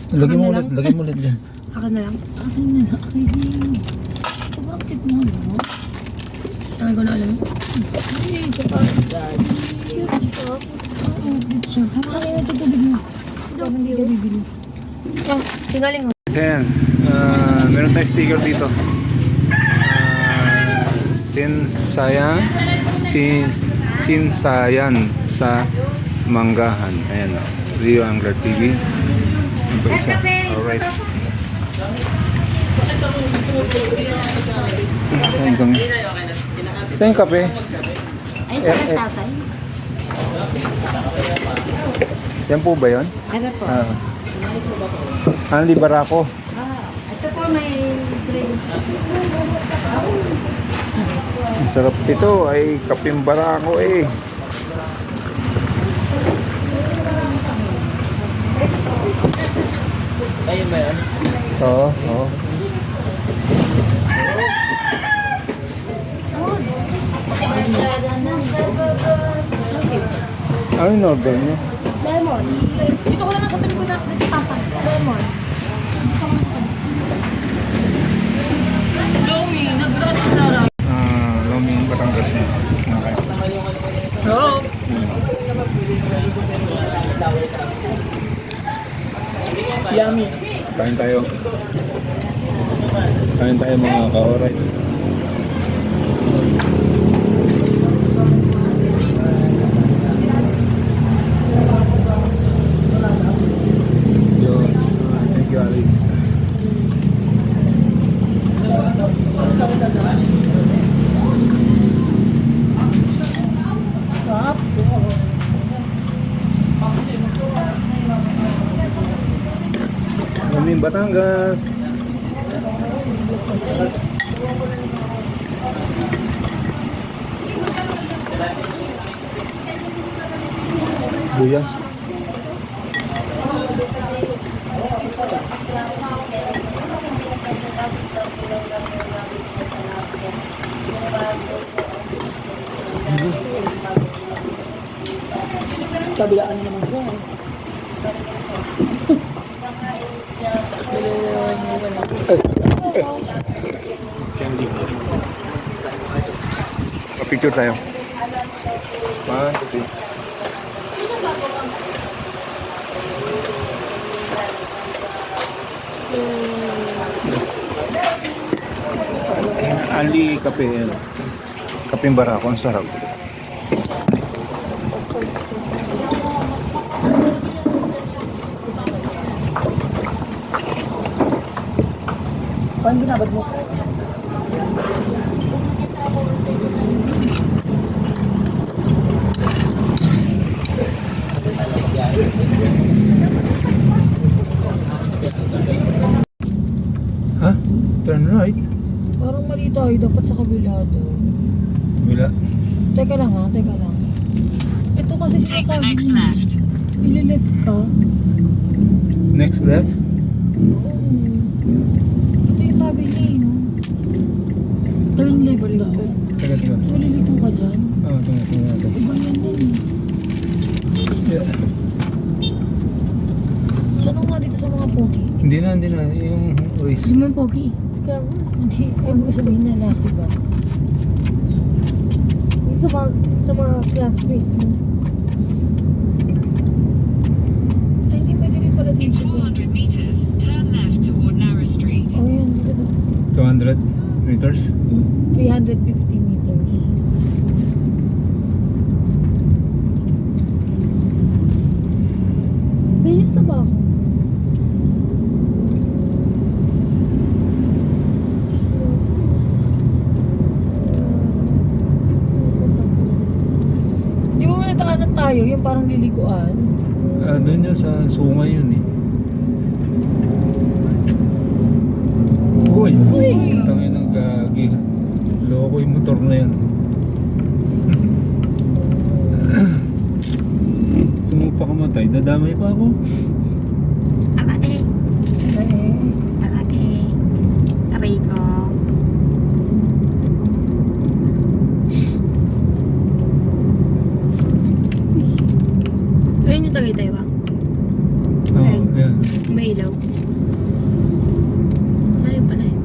Lagyan mo Akin na ulit. Lagyan mo ulit dyan. Akin na lang. Akin na, akin din. Sobrang cute mo, no? Akin ko na alam. Ay, tsaka daddy. Cute siya. Oo, cute siya. Akin na ito tubig mo. Ito, hindi ka bibili. Oh, tingaling oh. Ayan. Meron tayong sticker dito. Sinsayan sa Manggahan. Ayan o. Rio Angler TV. Ano ba isa? Alright. Saan kami? Saan yung kape? Ay, sa tatay. Yan po ba yun? Ano po? Anli Barako. Ito po may drink. Ang sarap ito ay kaping Barako eh. Ayun ba yun? Oo, oo. Ano yung order niyo? Lemon. Dito ko lang sa tabi ko na nagtatapan. Lemon. Lomi, nag-run sa rai. Loming Batangas niya. Okay. Oo. Yummy. Kain tayo. Kain tayo mga ka-oray. Yo, thank you, Ali. Loming Batangas. Buyas. Kabilaan naman siya. Picture tayo. 1, 2, 3. Ali kape. Kapeng Barako, ang sarap. Paano binabad mo? Ha? Turn right? Parang mali tayo. Dapat sa kabila doon. Wala. Teka lang ha, teka lang. Ito kasi Take the sinasabi next niya. left. Ilileft ka. Next left? Oo. Ito yung sabi niya eh. No? Turn left daw. Teka, teka. So liliko ka dyan. Oo, tingnan natin. Iba yan din eh. Yeah. Tanong nga dito sa mga pogi. Hindi na. Yung waist. Hindi man pogi. Kaya hindi. Ay, mo sabihin na laki ba? Sa mga classmate mo. Ay, hindi pwede rin pala In dito. 400 meters, turn left toward Narrow Street. Oh, yan. Dito ba? 200 meters. 350 meters. Bihis na ba ako? Di mo nataanan tayo, yung parang liliguan. Doon yun sa sungay yun eh. Uy! Tangin ng gagi. Loko yung motor na yan. Sumupa ka matay, dadamay pa ako. Alate. Ay, Alate. Aray ko. Ayun yung Tagaytay ba? Oo, yan. May ilaw. Layo pala eh.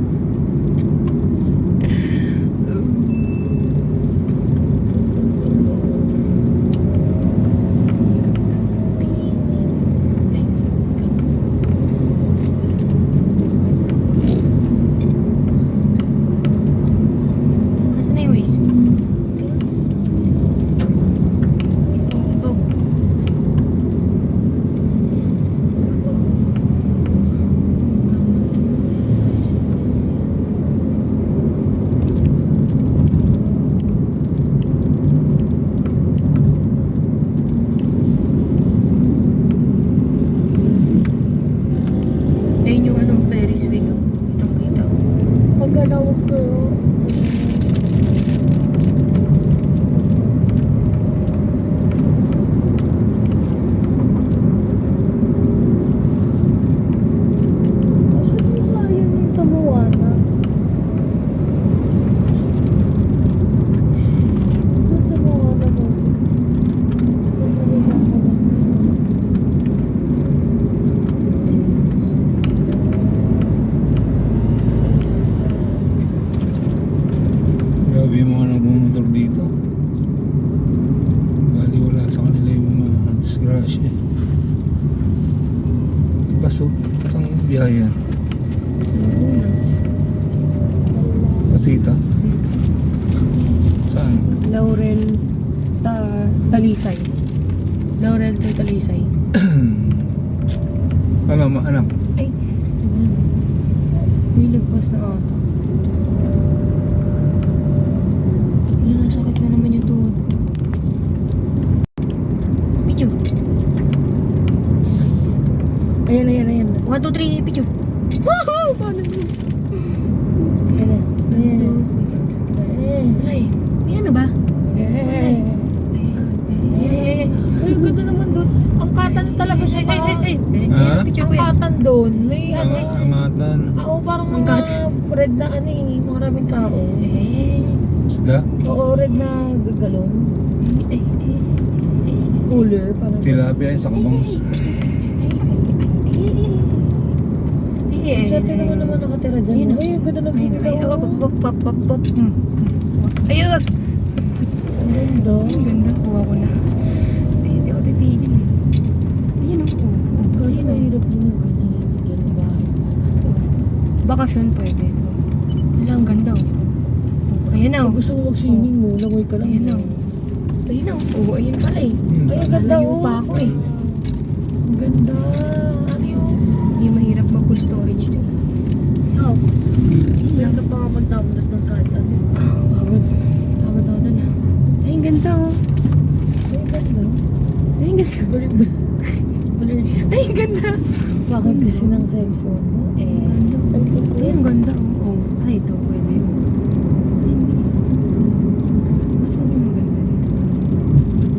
Manawag ko. Bakit mo kaya yun sa Moana? Doon sa Moana mo. Grabe yung mga nagmumotor dito. Bali wala sa kanila yung mga disgrasya. Baso, isang biyahe yan. Pasita. Saan? Laurel, Talisay. Laurel to Talisay. Ano, anak? Ay, may lagpas na auto. Yan, nasakit na naman yung tuhod ko. Pichu! Ayan, ayan, ayan. 1, 2, 3, Pichu! Woohoo! Paano yun? Ayan, ayan. Wala eh. May ano ba? Ay, ganda naman doon. Ang katan talaga siya pa. Ha? Ang katan doon. May ano eh. Angatan. Oo, parang Ang mga katan. red na ano eh. Maraming tao. Isda? Oo, red na gagalon. Cooler. Parang Tilapia yung sakbangs. Swerte naman nakatira dyan. Ayun, Ay, ang ganda ng view nila. Ayun! Ang ganda. Ang ganda. Kuha ko na. Ay, hindi ako titigil eh. Ayun o. Kasi mahirap din yung ganyan. Dyan na bahay. Bakasyon pwede. Wala, ang ganda o. Ayan na o. Kung gusto mo mag-swimming mo, langoy ka lang. Ayan na o. Ayun na o. Oo, ayun pala eh. Ay, ang ganda Lalayo oh. pa ako eh. Ang ganda. Ano yun? Hindi mahirap mag-full storage dyan. Oh. Ganda pa nga pag-download ng card. Ano? Pagod. Pagod ako dun ah. Ay, ang ganda o. Ay, ang ganda. Ay, ang ganda. Blurred. Ay, ang ganda. Bakit kasi ng cellphone mo? Ang ganda. Ay, ang ganda o. Ay, ito pwede yun. Ay, hindi. Saan yung maganda dito?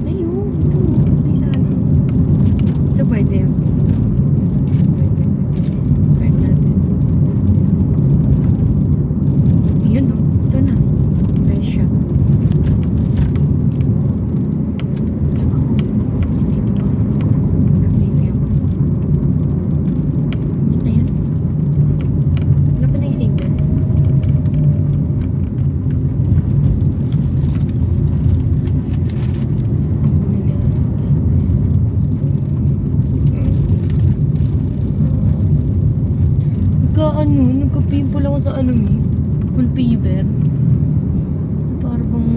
Ay, oh. Ito. Ay, sana. Ito pwede yun. Turn natin. Yun o. Ito na. Best shot. Yak ako. Dito ba? Nag-review ako. Ayan. Wala pa na yung signal. Ang bagay na nagka-pimple ako sa full fever. Parang bang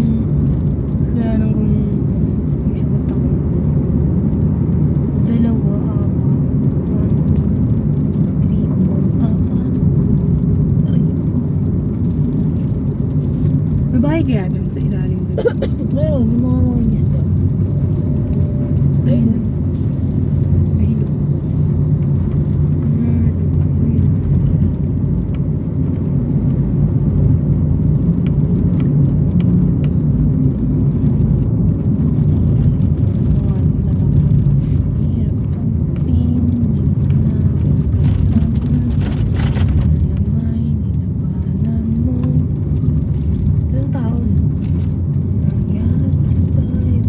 kasalanan kong may sakit ako. 2, 4, 1, 2, 3, 4, 5. Ay. May bahay kaya dun sa ilalim dun? Meron, yung mga makinis na. Ayun. Ayun. Ilang taon? Nangyari sa tayo.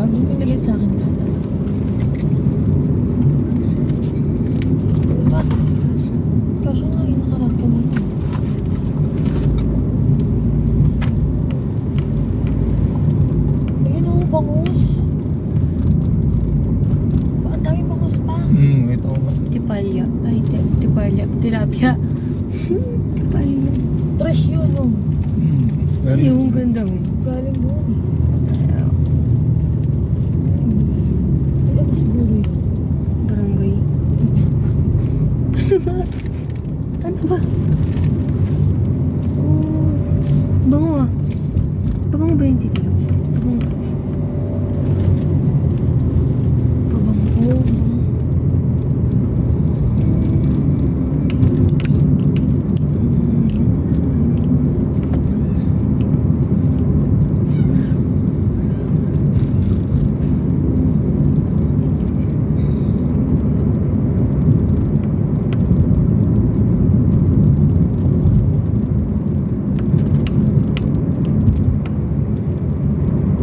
Bago nilagay sa akin lahat. Diba? Kaso nga yung nakaraan ka mo. Ayun o, bangus. Ang dami bangus pa. Ito ba? Tipalya. Ay, tipalya. Tilapia. Tipalya. Trash yun o. Ay, yung ganda mo. Galing doon. Hindi ako siguro yun. Barangay. Ano ba? Ano ba? Oh, bango ah. Pabango ba yung titilo? Pabango. Pabango.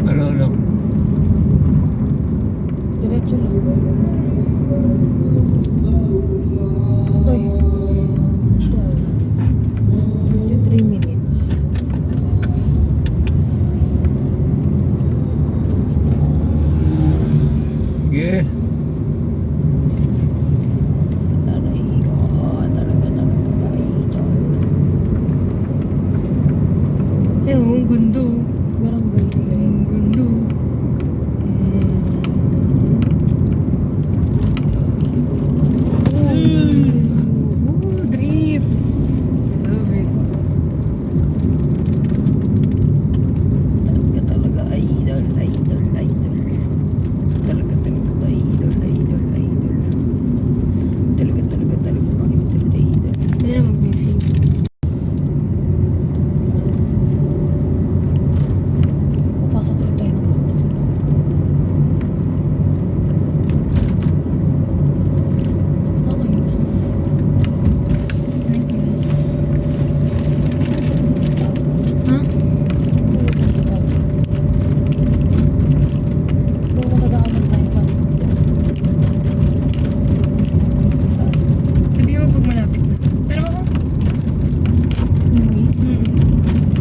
Ano? Diretso lang. Uy. 53 minutes. Yeah. Eh, ang gundo. Barangay nila yun. Ang gundo. Oh, drift. Love it. Talaga idol. Talaga idol. Talaga idol. Hindi na mag-music. Papasok ulit tayo ng mundo. Ha? Kung makadaanan tayo pa sigsag dito sa Sabihin mo pag malapit na. Pero ako? hindi.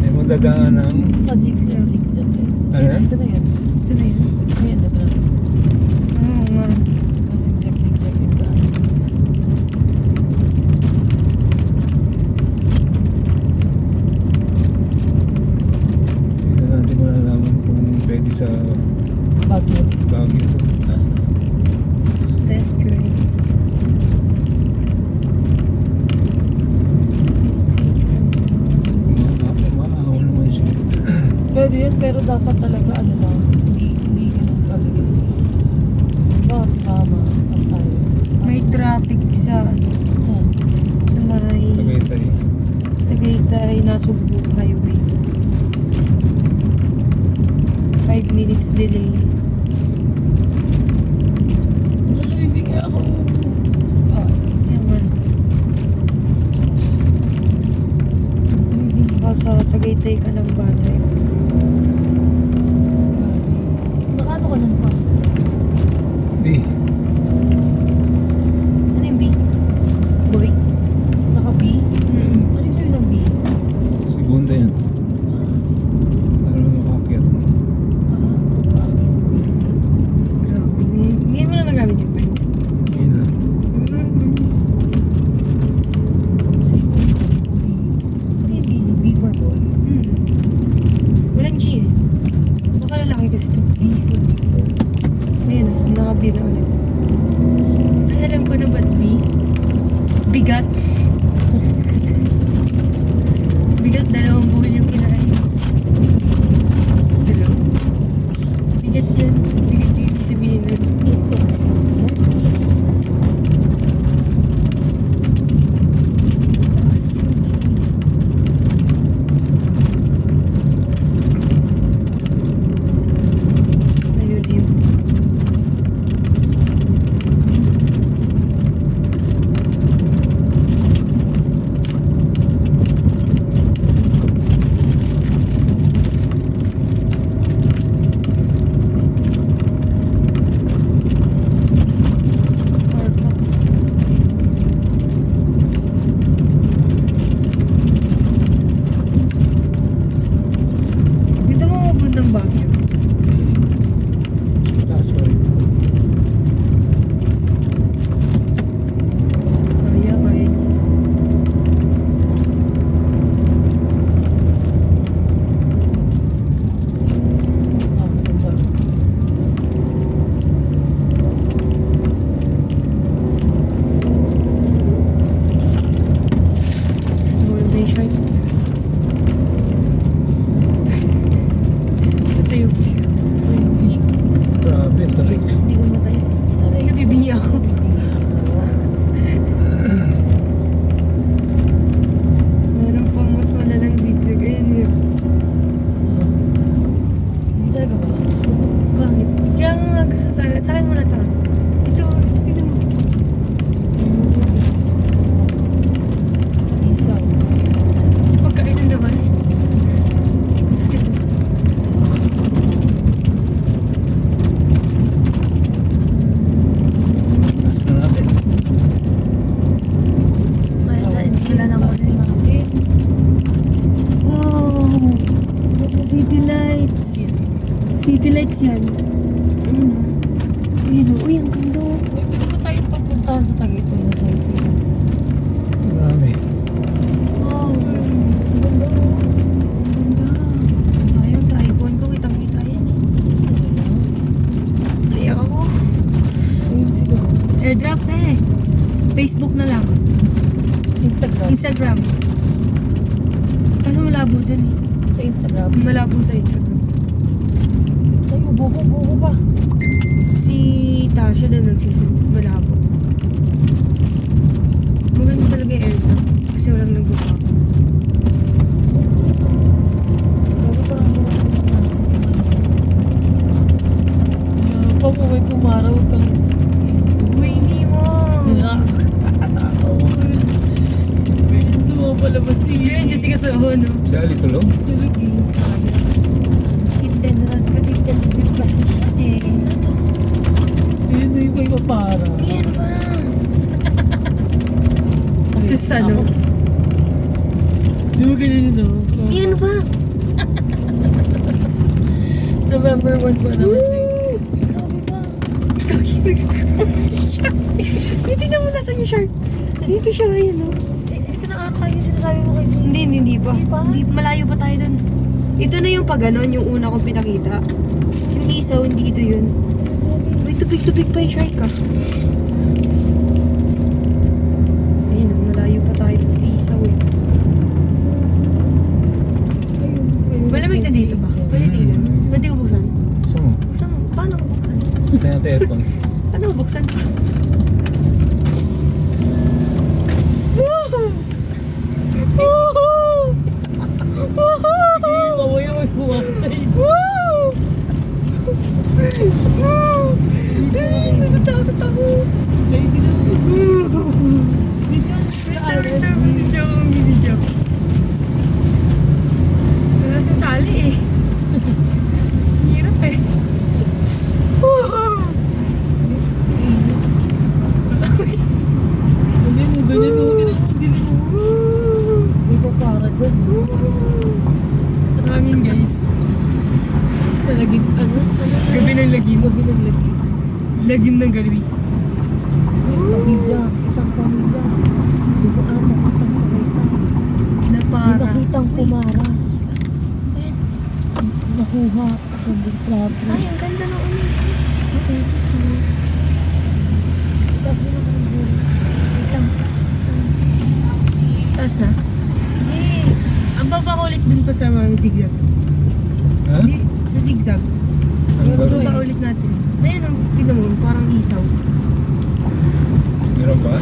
May magdadaan ng... Zigzag eh. Ano yan? Ito na yan. Ito na yun. Ayan, ito na. Oo nga. Zigzag dito. Hindi na natin malalaman kung pwede sa Baguio. Baguio ito. Test drive. Maahol naman siya. Pwede yun, pero dapat talaga ano lang. Hindi ganun kabigat. Bakit si mama? Pas tayo. May traffic sa Saan? sa Maray. Tagaytay. Tagaytay, Nasugbu Highway. 5 minutes delay. Bibigyan ako. Ewan. Saka sa Tagaytay ka ng batay. Nakaano ka nun pa? Di. Ano yung B? Boy? Naka-B? Ano yung sa'yo ng B? Segunda yan. Para makakit. Bakit B? Grabe. Ngayon mo na nagamit yung bike. Yun lang. Ano yung B? B for boy? Walang G eh. Baka lalaki kasi ito. B for Victor. Ayun, naka-B na ulit. Ay, alam ko na ba't B? Bigat. Bigat, 2 buwan yung kinain. Dalaw. Bigat yan. Bigat yung ibig sabihin nun. It's Ayun yun. Sa akin mo na to. Ito, tignan mo. Isaw. Pagkain ng naman. Taas na natin. Wala na ako rin. Wow! City lights. City lights yan. Ayun o. Ayun o. Uy, ang ganda o. Pwede ba tayo pagpuntahan sa Tagaytay na sightseeing? Marami. Wow! Ang ganda o. Ang ganda. Sayang sa iPhone ko. Kitang-kita yan eh. Iyak ako. Ayun sila. Airdrop na eh. Facebook na lang. Instagram. Instagram. Kaso malabo dun eh. Sa Instagram. Malabo sa Instagram. Tayo, buko pa. Si Tasha na nagsisend. Malabo. Maganda talaga yung airdrop. Kasi walang nagbuka. Bago pa lang pag may pumaraw kang Uy, hindi mo! Ganyan sa mga palabas Yan, Jessica Soho, no? Si Ali tulog? Tulagi. Intenran ka din sleep kasi siya eh. Ayun na yung kay Papara. Yan ba? Tapos ano? Di ba ganyan yun, no? Yan ba? November 1 pa naman. Tingnan mo nasa yung shark. Dito siya, ayan o. Ito na ata yung sinasabi mo kasi. Hindi pa. Hindi, malayo pa tayo dun. Ito na yung pag ganon, yung una kong pinakita. Yung isaw, hindi ito yun. May tubig-tubig pa yung shark ah. Ayun o, malayo pa tayo dun sa isaw eh. Malamig na dito ba? Pwede tingnan. Pwede ko buksan? Gusto mo? Buksan mo. Paano ko buksan? Ito natin aircon. Paano ko buksan? Kawaya may buwakay. Natatakot ako. Ay, hindi na. Video. Wala sa tali eh. Hirap eh. Ganyan mo. Hindi mo. May Papara dyan. Maraming guys. Sa lagim, ano? Gabi ng lagim. Gabi ng lagim. Lagim ng gabi. Pamilya, isang pamilya. Di ba nakitang Tagaytay? Na May para. nakitang Pumara. Nakuha sa displate. Ay, ang ganda ng ulit. Tapos mo naman dyan. Wait lang. Taas na? Hindi. Ang baba ko ulit dun pa sa mga zigzag. Ha? Hindi, sa zigzag. Ano ba? Baba ulit natin. Ayun o, tignan mo, parang isaw. Meron ba?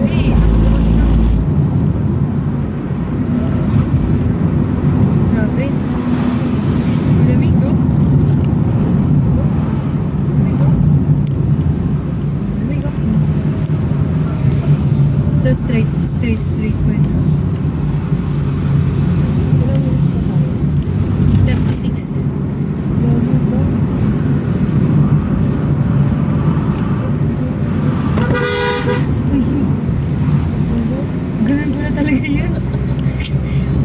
Uy, nakabukas na. Grabe. Lamig, no? Lamig, no? Lamig, no? Ito straight po ito. 36. Uy, ganun pala talaga yan.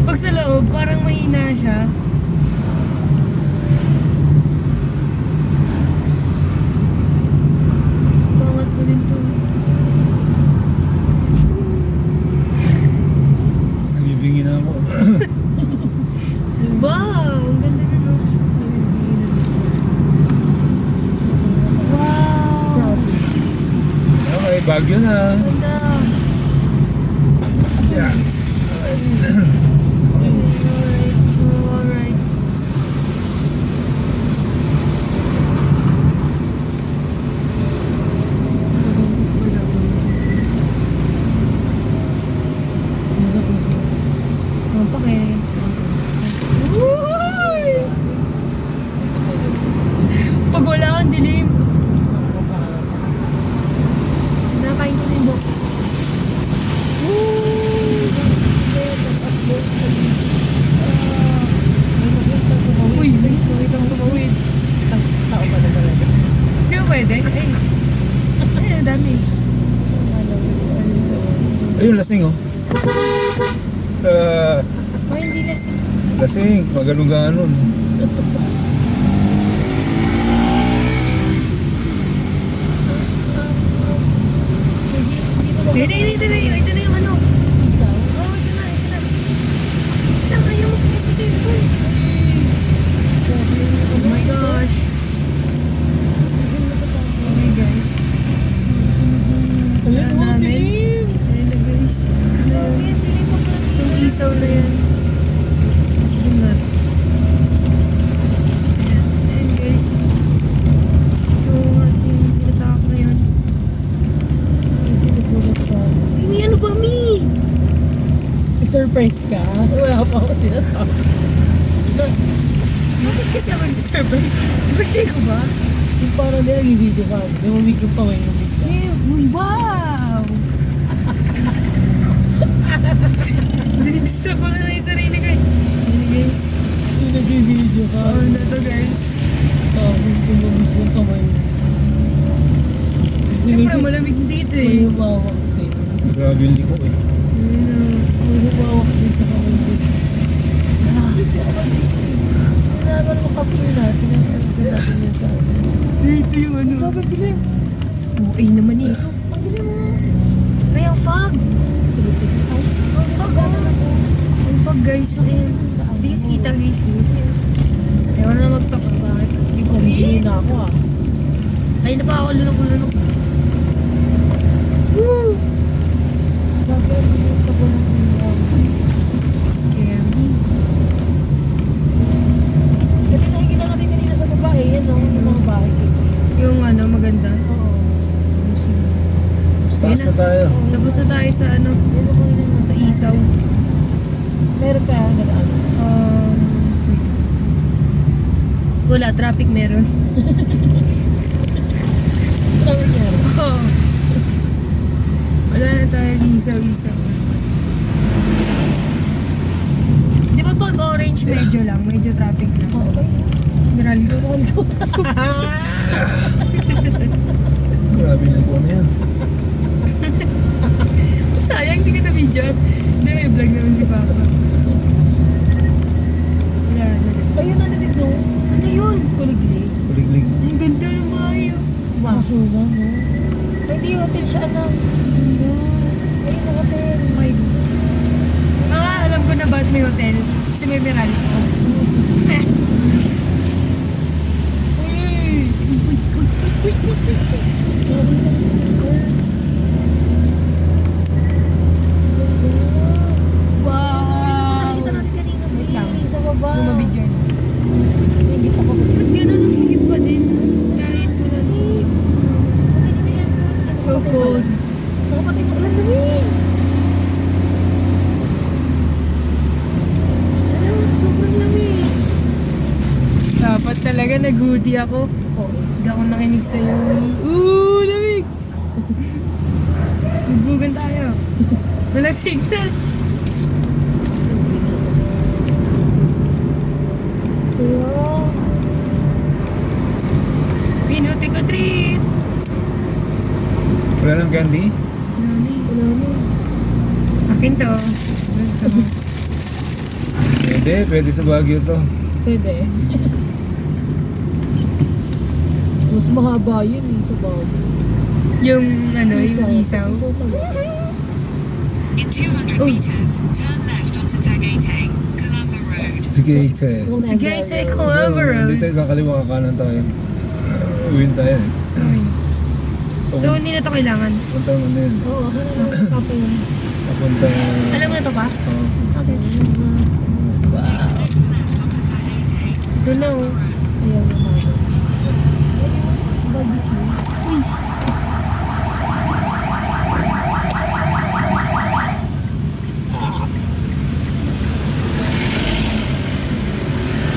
Pag sa loob, parang mahina siya. Pangat mo din to. Nabibingi na ako. Wow! Ang ganda na no. Wow! Okay, Baguio na. Ganda! Yeah. Alright. Alright. Ayun, lasing oh. Oh, hindi lasing. Lasing, maganon-ganon. Ito na yung ano. Oh, ito na. Saan kaya mo kasi cellphone? Oh my gosh. Okay guys. Wala namin. Ayun na guys. Yung isaw na yan. Sinat. Ayun guys. Ito ang ating pinatak na yun. Mi, ano ba, Mi? Surprise ka? Wala pa ako sinasabi. Bakit kasi ako nagsisurprise? Birthday ko ba? Yung parang nila yung video ka. Yung umig yung paway yung umig ka. Wow! Dinidistract ko na lang yung sarili ko. Ayun guys. Yung nag-video ka. Oo na to guys. Tapos yung umig yung paway. Siyempre malamig dito May eh. humawak din. Grabe yung liko eh. May humawak din sa kamay din. Wala naman makapin natin. Ang natin yan sa atin. Dito yung ano. Grabe, bilim. Okay naman eh. Ang bilim mo. Ay, ang fog. Ang fog oh. Ang fog guys. Ayan. Hindi kasi kita guys. Ayaw na magtapa. Bakit? Hindi po Hindi na ako ah. Ay na pa ako lunok. Bakit ang bilis ka po ng Scary. Kasi nakikita natin kanina sa babae, yan o, yung mga bahay dito. Yung ano, maganda. Oo. Taas na tayo. Tapos na tayo sa ano, Yan ako yun yung sa isaw. meron ka, galaan. Wala, traffic meron. Sabi niya, Wala na tayo isaw-isaw. Di ba pag orange medyo lang, medyo traffic lang. General ko. Grabe yung liko na yan. Sayang, hindi ka na video. Hindi, may vlog naman si Papa. Wala na. ayun na natin no? Ano yun? Kuliglig. Kuliglig. Ang ganda ng bahay. Oh. Masuna, no? Ay, hindi hotel siya, anak. Ayun na hotel. My God. Alam ko na ba't may hotel. Kasi may Miralis ko. Wow! Nakita natin kanina. Wait lang. Sa baba. Bumabidyo. Hindi pa ako. Ba't gano'n ang sikip pa din? Kahit wala ni... So cold. Nakapatid mo ulan dumi. Sobrang lamig. Dapat talaga nag-hoodie ako. Oo. Hindi ako nakinig sa'yo. Lamig! Magbugan tayo. Wala signal. Sayo. Pinuti ko treat. Wala ng candy? Wala mo. Akin to. Pwede sa Baguio to. Pwede. Mas mahaba yun eh sa bago. Yung ano, yung isaw. Isaw talaga. In 200 meters, turn left onto Tagaytay, Colombo Road. Sige, ite. Sige, sa Colombo Road. Hindi tayo kakaliwa, kakanan tayo. Uwin tayo eh. So, hindi na to kailangan. Punta mo na yun. Oo, ano lang. Kape yun. Papunta... Alam mo na to pa? Oo. Okay. Next left onto Tagaytay. Ito na oh. Ayaw na mama.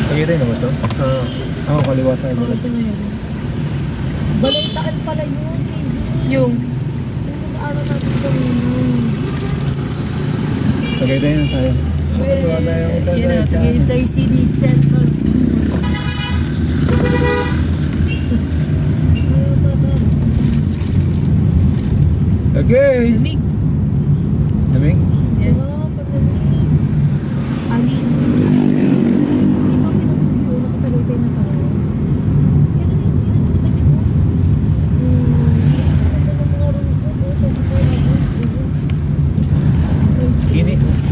Tagaytay na ba ito? Oo, kaliwa tayo. Oo, ito na yun. Balaytaan pala yun. Easy. Yung. Yung nag-aaral natin kanina. Tagaytay na tayo. Kaliwa tayo. Punta Yan tayo na, sa... Tagaytay City Central School. Okay! Lamig.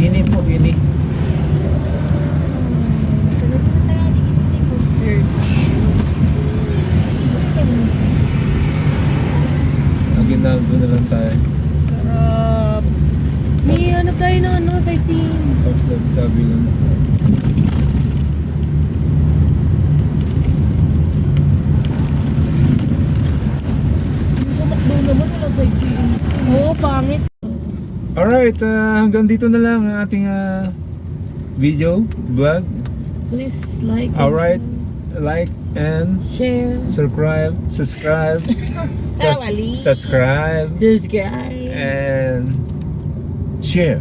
Ini po, ini. Ang ginagawa na lang tayo. Sarap. May hanap tayo na ano, sightseeing. Tapos labi lang. Doon naman wala sightseeing. Oo, pangit. Alright, hanggang dito na lang ang ating video, vlog. Please like and Alright, like and share. subscribe, subscribe, subscribe, Subscribe. and share.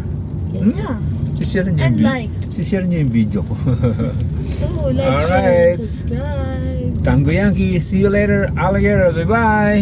Yes. Share niyo And yung like. share niyo yung video ko. So, like, Alright. share, subscribe. Tango Yankee, see you later, alligator, bye bye.